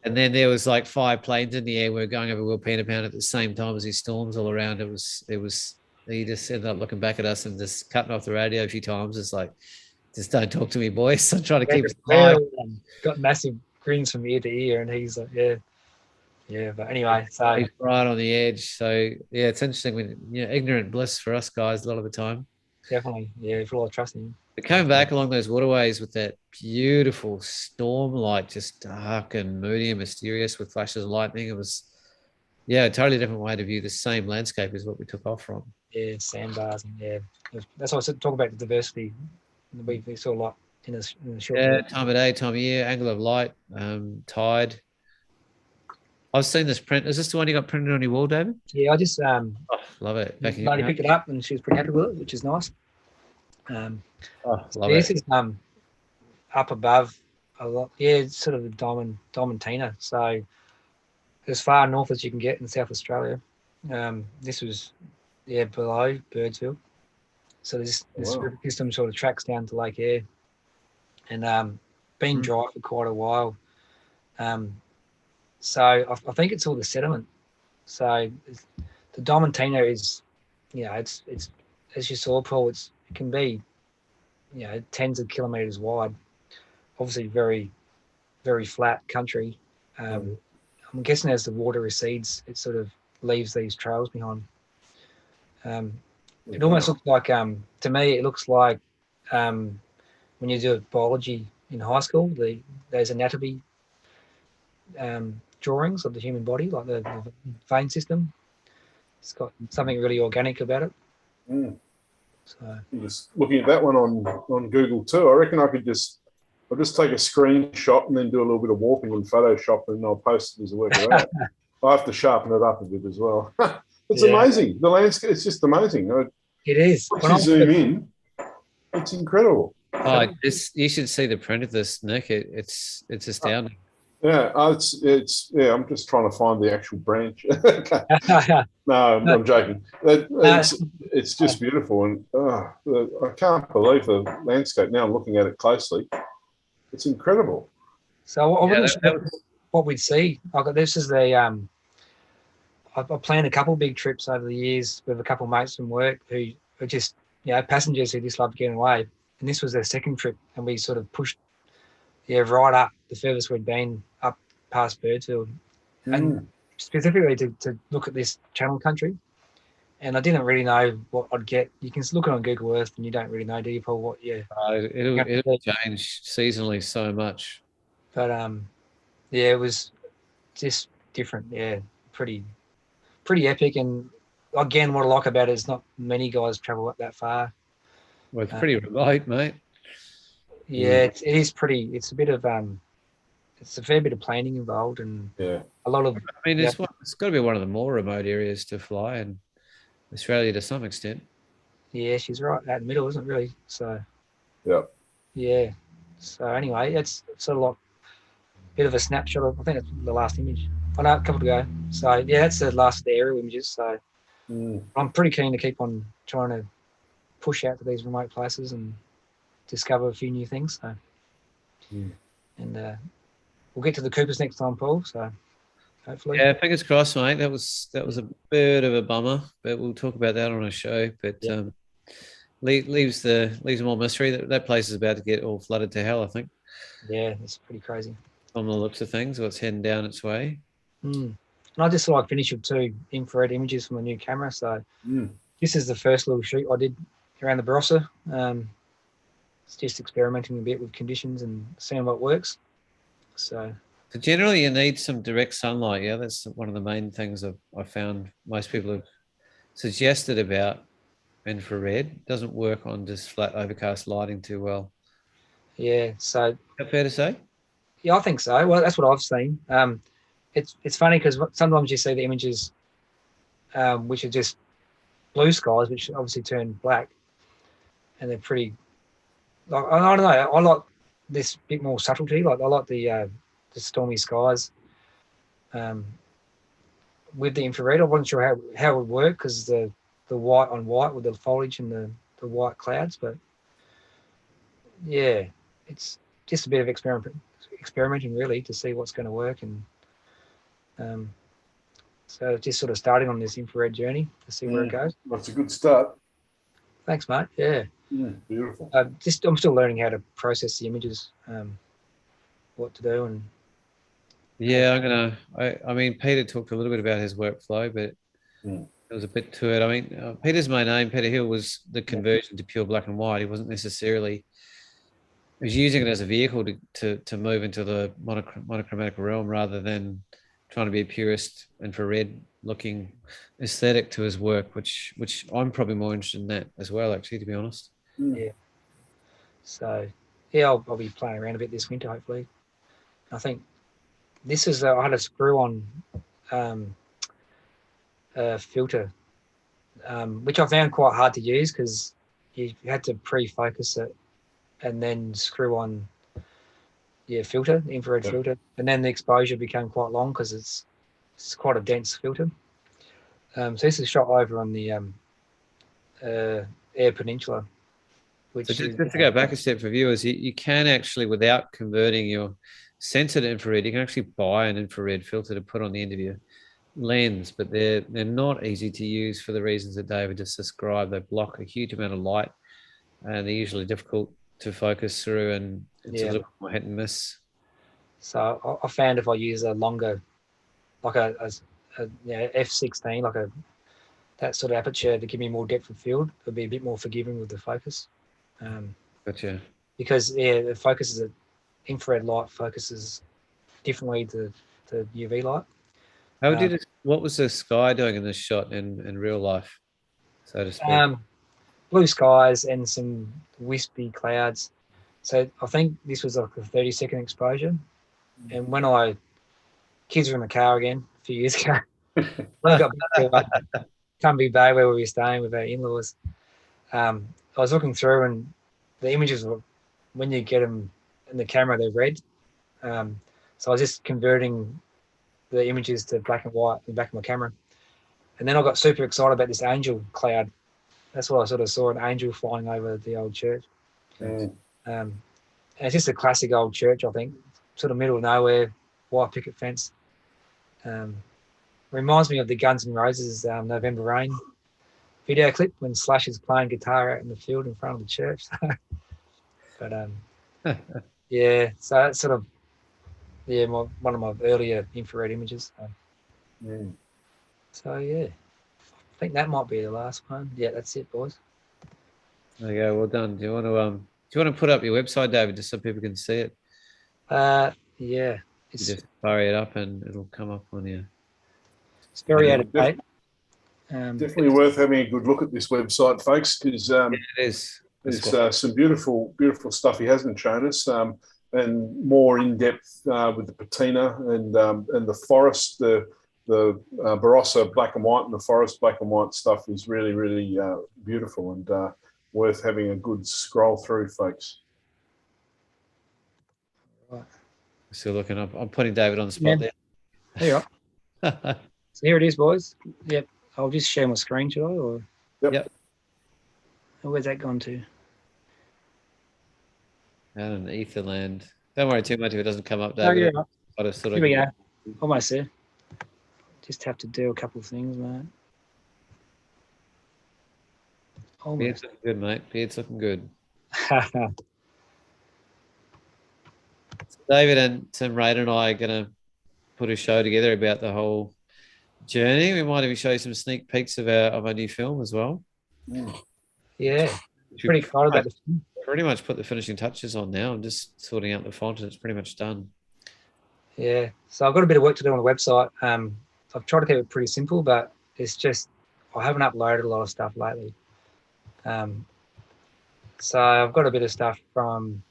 And then there was 5 planes in the air. We were going over Wilpena Pound at the same time as these storms all around. It was. He just ended up looking back at us and just cutting off the radio a few times. It's just don't talk to me, boys. I'm trying to keep it alive. Got massive grins from ear to ear, and he's like, yeah. Yeah, but anyway, so he's right on the edge. So yeah, it's interesting when ignorant bliss for us guys a lot of the time. Definitely, yeah, for a lot of trust in you. But coming back along those waterways with that beautiful storm light, just dark and moody and mysterious with flashes of lightning, it was a totally different way to view the same landscape as what we took off from. Yeah, sandbars, and that's why I talk about the diversity. We saw a lot in a short. Yeah, time of day, time of year, angle of light, tide. I've seen this print. Is this the one you got printed on your wall, David? Yeah, I just love it. Lady picked it up and she was pretty happy with it, which is nice. Love this it. Is up above a lot. Yeah, it's sort of the Diamantina. So as far north as you can get in South Australia. This was below Birdsville. So this system sort of tracks down to Lake Eyre, and been dry for quite a while. So I think it's all the sediment. So the Diamantina is, it's as you saw, Paul, it can be, tens of kilometres wide. Obviously, very, very flat country. I'm guessing as the water recedes, it sort of leaves these trails behind. It almost looks like, to me, it looks like when you do biology in high school, there's anatomy drawings of the human body, like the vein system. It's got something really organic about it. So just looking at that one on Google too, I reckon I'll just take a screenshot and then do a little bit of warping in Photoshop, and I'll post it as a work of art. I have to sharpen it up a bit as well. It's amazing. The landscape, it's just amazing. It is. Once you zoom in, it's incredible. Oh, you should see the print of this, Nick. It's astounding. Yeah, it's yeah. I'm just trying to find the actual branch. No, I'm joking. It's just beautiful, and I can't believe the landscape. Now I'm looking at it closely. It's incredible. So I wasn't sure what we'd see. This is the I planned a couple of big trips over the years with a couple of mates from work who are just passengers who just loved getting away. And this was their second trip, and we sort of pushed right up the furthest we'd been up past Birdsfield, and specifically to look at this channel country. And I didn't really know what I'd get. You can look it on Google Earth, and you don't really know, do you, Paul? What it'll change seasonally so much. But it was just different. Yeah, pretty epic. And again, what I like about it is not many guys travel up that far. Well, it's pretty remote, mate. Yeah, it is pretty. It's a bit of it's a fair bit of planning involved, and a lot of. I mean, it's got to be one of the more remote areas to fly in Australia to some extent. Yeah, she's right out in the middle, isn't it? Really. So. Yeah. So anyway, it's sort of like a bit of a snapshot of. I think it's the last image. I know a couple to go. So yeah, that's the last of the aerial images. So I'm pretty keen to keep on trying to push out to these remote places and discover a few new things. So, and we'll get to the Coopers next time, Paul. So hopefully, yeah, fingers crossed, mate. That was a bit of a bummer, but we'll talk about that on a show. But leaves more mystery. That place is about to get all flooded to hell, I think. Yeah, it's pretty crazy. On the looks of things, what's heading down its way. And I just thought I'd finish with 2 infrared images from a new camera. So this is the first little shoot I did around the Barossa. It's just experimenting a bit with conditions and seeing what works. So generally you need some direct sunlight. Yeah, that's one of the main things I found most people have suggested about infrared. It doesn't work on just flat overcast lighting too well. Yeah, so is that fair to say? Yeah, I think so. Well, that's what I've seen. It's funny because sometimes you see the images which are just blue skies, which obviously turn black, and they're pretty. Like, I don't know. I like this bit more subtlety. Like I like the stormy skies with the infrared. I wasn't sure how it would work because the white on white with the foliage and the white clouds, but yeah, it's just a bit of experimenting really to see what's going to work, and so just sort of starting on this infrared journey to see where it goes. That's a good start. Thanks, mate. Yeah. Beautiful. I'm still learning how to process the images, what to do, and yeah, I mean, Peter talked a little bit about his workflow, but there was a bit to it. I mean, Peter's main aim, Peter Hill, was the conversion to pure black and white. He wasn't necessarily. He was using it as a vehicle to move into the monochromatic realm rather than trying to be a purist infrared looking aesthetic to his work, which I'm probably more interested in that as well, actually, to be honest. Yeah. So yeah, I'll be playing around a bit this winter, hopefully. I think this is I had a screw-on filter, which I found quite hard to use because you had to pre-focus it and then screw on infrared filter, and then the exposure became quite long because it's quite a dense filter. So this is shot over on the Eyre Peninsula. Which so just to go back a step for viewers, you can actually, without converting your sensor to infrared, you can actually buy an infrared filter to put on the end of your lens, but they're not easy to use for the reasons that David just described. They block a huge amount of light, and they're usually difficult to focus through, and it's a little more hit and miss. So I found if I use a longer, like a f16, like that sort of aperture to give me more depth of field, it'll be a bit more forgiving with the focus. Gotcha. Because the focuses infrared light focuses differently to UV light. What was the sky doing in this shot in real life, so to speak? Blue skies and some wispy clouds. So I think this was like a 30-second exposure. And when kids were in the car again a few years ago, when I got back to Cumbie Bay where we were staying with our in-laws, I was looking through, and the images were, when you get them in the camera, they're red. So I was just converting the images to black and white in the back of my camera. And then I got super excited about this angel cloud. That's what I sort of saw, an angel flying over the old church. And it's just a classic old church, I think, sort of middle of nowhere, white picket fence. Reminds me of the Guns N' Roses November Rain video clip when Slash is playing guitar out in the field in front of the church. But yeah, so that's sort of one of my earlier infrared images. So yeah, I think that might be the last one. Yeah, that's it, boys. There you go. Well done. Do you want to put up your website, David, just so people can see it? Yeah, you just fire it up and it'll come up on you. It's very out of date. Definitely worth having a good look at this website, folks, because it is. There's some beautiful stuff he hasn't shown us, and more in depth with the patina and the forest, the Barossa black and white and the forest black and white stuff is really, really beautiful and worth having a good scroll through, folks. Right. Still looking up. I'm putting David on the spot there. There you are. So here it is, boys. Yep. I'll just share my screen, should I? Or Yep. Where's that gone to? Out in Etherland. Don't worry too much if it doesn't come up, David. Oh, yeah. Here we go. Almost there. Just have to do a couple of things, mate. Beard's looking good, mate. Beard's looking good. David and Tim Raid and I are going to put a show together about the whole journey. We might even show you some sneak peeks of our new film as well. Yeah, pretty excited about the film. Pretty much put the finishing touches on now. I'm just sorting out the font and it's pretty much done. Yeah, so I've got a bit of work to do on the website. I've tried to keep it pretty simple, but it's just I haven't uploaded a lot of stuff lately. So I've got a bit of stuff from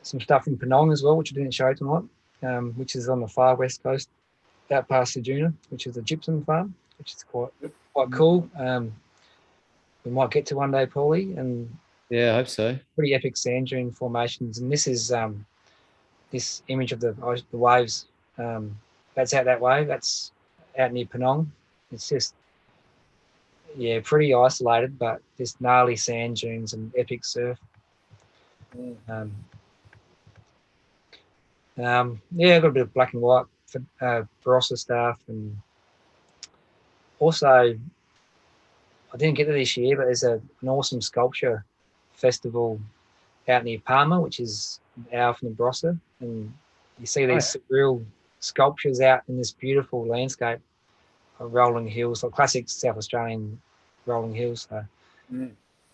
Penong as well, which I didn't show tonight, which is on the far west coast, out past Sejuna, which is a gypsum farm, which is quite cool. We might get to one day, Paulie, and yeah, I hope so. Pretty epic sand dune formations, and this is this image of the waves. That's out that way. That's out near Penong. It's just pretty isolated, but just gnarly sand dunes and epic surf. I've got a bit of black and white for Barossa stuff, and also I didn't get to this year, but there's an awesome sculpture festival out near Palma, which is an hour from the Barossa, and you see these real sculptures out in this beautiful landscape of rolling hills, like classic South Australian rolling hills.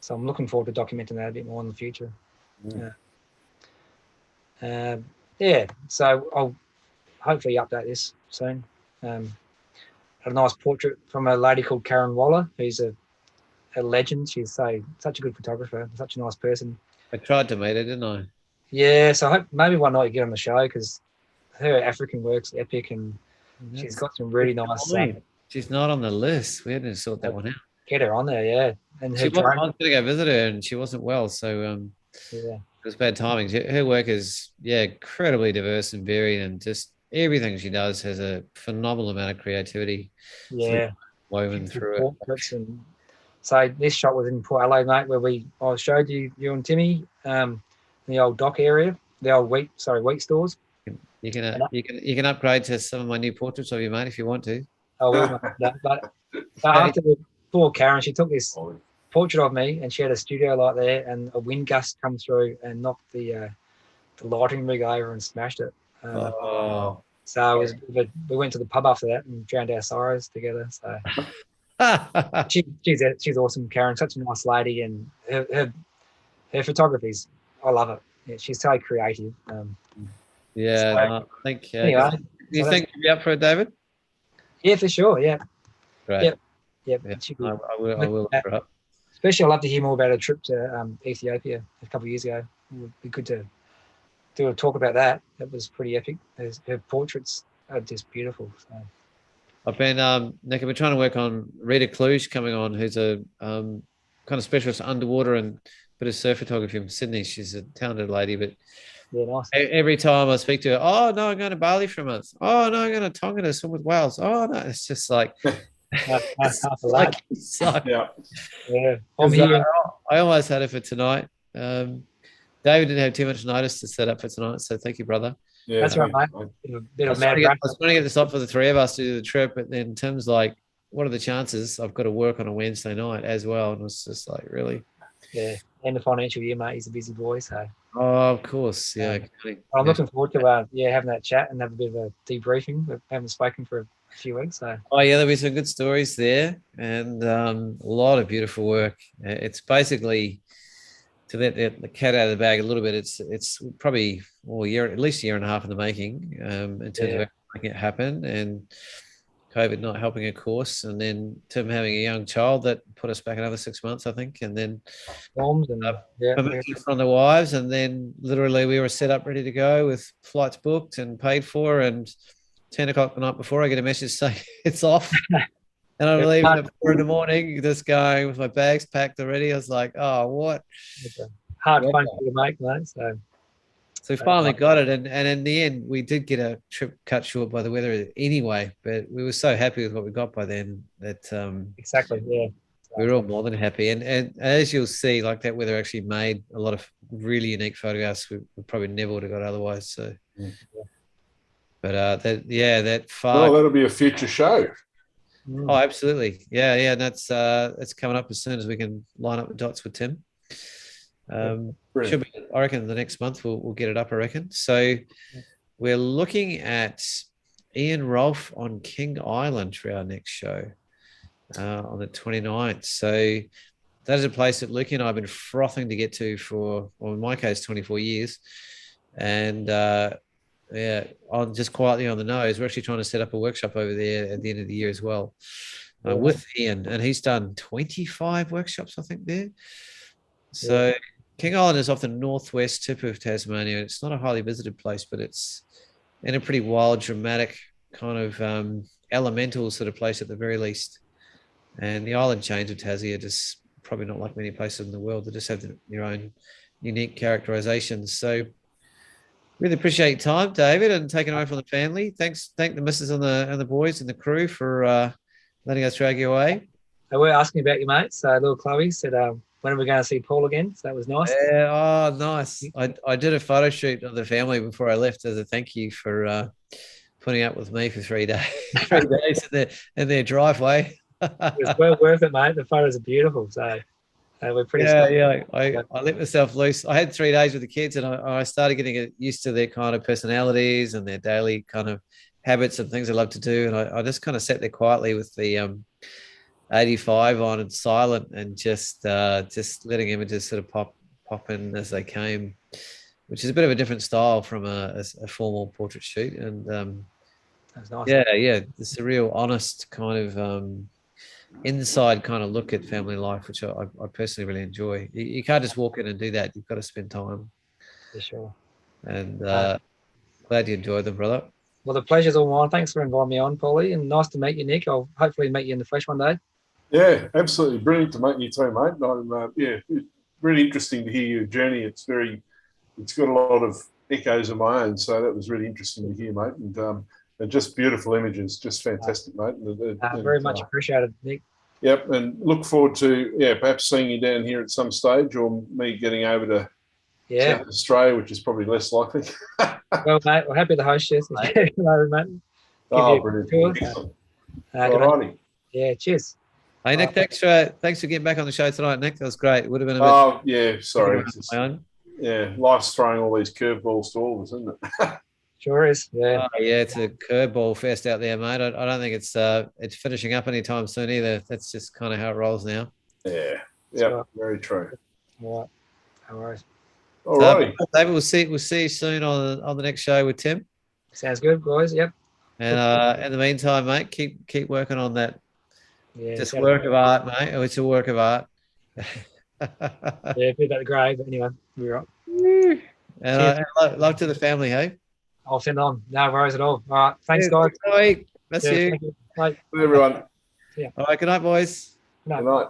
So I'm looking forward to documenting that a bit more in the future. So I'll hopefully update this soon. Had a nice portrait from a lady called Karen Waller, who's a legend. She's such a good photographer, such a nice person. I tried to meet her, didn't I? Yeah, so I hope maybe one night you get on the show, because her African work's epic, and she's got some really nice stuff. She's not on the list. We had to sort that one out. Get her on there, yeah. And I was going to go visit her, and she wasn't well, so it was bad timing. Her work is incredibly diverse and varied, and just everything she does has a phenomenal amount of creativity. Woven through it. And so this shot was in Port Adelaide, mate, where I showed you and Timmy, the old dock area, the old wheat stores. You can upgrade to some of my new portraits of you, mate, if you want to. Oh, well, but after the poor Karen, she took this portrait of me, and she had a studio light there, and a wind gust come through and knocked the lighting rig over and smashed it. So we went to the pub after that and drowned our sorrows together. So she's awesome, Karen. Such a nice lady, and her photography's, I love it. Yeah, she's so creative. I think. Anyway, do you think you'll be up for it, David? Yeah, for sure. Yeah. Great. Yep. I will look her up. Especially, I'd love to hear more about a trip to Ethiopia a couple of years ago. It would be good to do a talk about that. That was pretty epic. Her portraits are just beautiful. So. I've been, Nick, I've been trying to work on Rita Kluge coming on, who's a kind of specialist underwater and a bit of surf photography from Sydney. She's a talented lady, but Yeah, nice. every time I speak to her, oh no, I'm going to Bali for a month. Oh no, I'm going to Tonga to swim with whales. Oh no, it's just like, it's like yeah. I'm here. I almost had it for tonight. David didn't have too much notice to set up for tonight, so thank you, brother. Yeah, that's right, mate. I was trying to get this up for the three of us to do the trip, but then in terms like, what are the chances? I've got to work on a Wednesday night as well, and it's just like, really? Yeah, and the financial year, mate. He's a busy boy, so. Oh, of course, yeah. I'm looking forward to having that chat and have a bit of a debriefing. We haven't spoken for a few weeks, so. Oh yeah, there'll be some good stories there, and a lot of beautiful work. It's basically, to let the cat out of the bag a little bit, it's probably at least a year and a half in the making, in terms of making it happen, and COVID not helping, of course, and then Tim having a young child that put us back another 6 months, I think, and then from the wives, and then literally we were set up ready to go with flights booked and paid for, and 10 o'clock the night before I get a message saying it's off. And I'm leaving at 4 a.m, just going with my bags packed already. I was like, oh, what? It's a hard phone call to make, mate. So we finally got it. And in the end, we did get a trip cut short by the weather anyway. But we were so happy with what we got by then that exactly, yeah. We were all more than happy. And as you'll see, like that weather actually made a lot of really unique photographs we probably never would have got otherwise. So, but that far. Oh, that'll be a future show. Oh, absolutely. Yeah. And that's coming up as soon as we can line up the dots with Tim. Should be, I reckon the next month we'll get it up, I reckon. So we're looking at Ian Rolfe on King Island for our next show on the 29th. So that is a place that Luke and I have been frothing to get to for, well, in my case, 24 years. And on just quietly on the nose, we're actually trying to set up a workshop over there at the end of the year as well with Ian. And he's done 25 workshops, I think, there. So King Island is off the northwest tip of Tasmania. It's not a highly visited place, but it's in a pretty wild, dramatic kind of elemental sort of place at the very least. And the island chains of Tassie are just probably not like many places in the world. They just have their own unique characterizations. So really appreciate your time, David, and taking away from the family. Thank the missus and the boys and the crew for letting us drag you away. They were asking about you, mate. So little Chloe said, when are we going to see Paul again? So that was nice. Yeah, oh, nice. I did a photo shoot of the family before I left as a thank you for putting up with me for 3 days. 3 days in their driveway. It was well worth it, mate. The photos are beautiful. So we're pretty. Yeah. I let myself loose. I had 3 days with the kids, and I started getting used to their kind of personalities and their daily kind of habits and things they love to do. And I just kind of sat there quietly with the 85 on and silent, and just letting images sort of pop in as they came, which is a bit of a different style from a formal portrait shoot. And that's nice. Yeah, it's a real honest kind of inside kind of look at family life, which I personally really enjoy. You can't just walk in and do that. You've got to spend time. For sure. And glad you enjoyed them, brother. Well, the pleasure's all mine. Thanks for inviting me on, Paulie, and nice to meet you, Nick. I'll hopefully meet you in the flesh one day. Yeah, absolutely. Brilliant to meet you too, mate. I'm, really interesting to hear your journey. It's got a lot of echoes of my own, so that was really interesting to hear, mate. And just beautiful images, just fantastic, mate. Very much appreciated, Nick. Yep, and look forward to perhaps seeing you down here at some stage, or me getting over to South Australia, which is probably less likely. Well, mate, we're happy to host you. Hello, mate. Oh, brilliant. All righty. Yeah, cheers. Hey, Nick, thanks for getting back on the show tonight, Nick. That was great. It would have been a bit... Oh, yeah, sorry. Life's throwing all these curveballs to all of us, isn't it? Sure is, yeah. Oh, yeah, it's a curveball fest out there, mate. I don't think it's finishing up anytime soon either. That's just kind of how it rolls now. Yeah, very true. All right, no worries. All righty. David, we'll see you soon on the next show with Tim. Sounds good, guys. Yep. And in the meantime, mate, keep working on that. Yeah, just work of art, mate. Oh, it's a work of art. Yeah, a bit about the grey, but anyway, we're right. And love to the family, hey? I'll send on. No worries at all. All right. Thanks, guys. That's you. Bye. Bye, everyone. Yeah. All right. Good night, boys. Good night. Good night.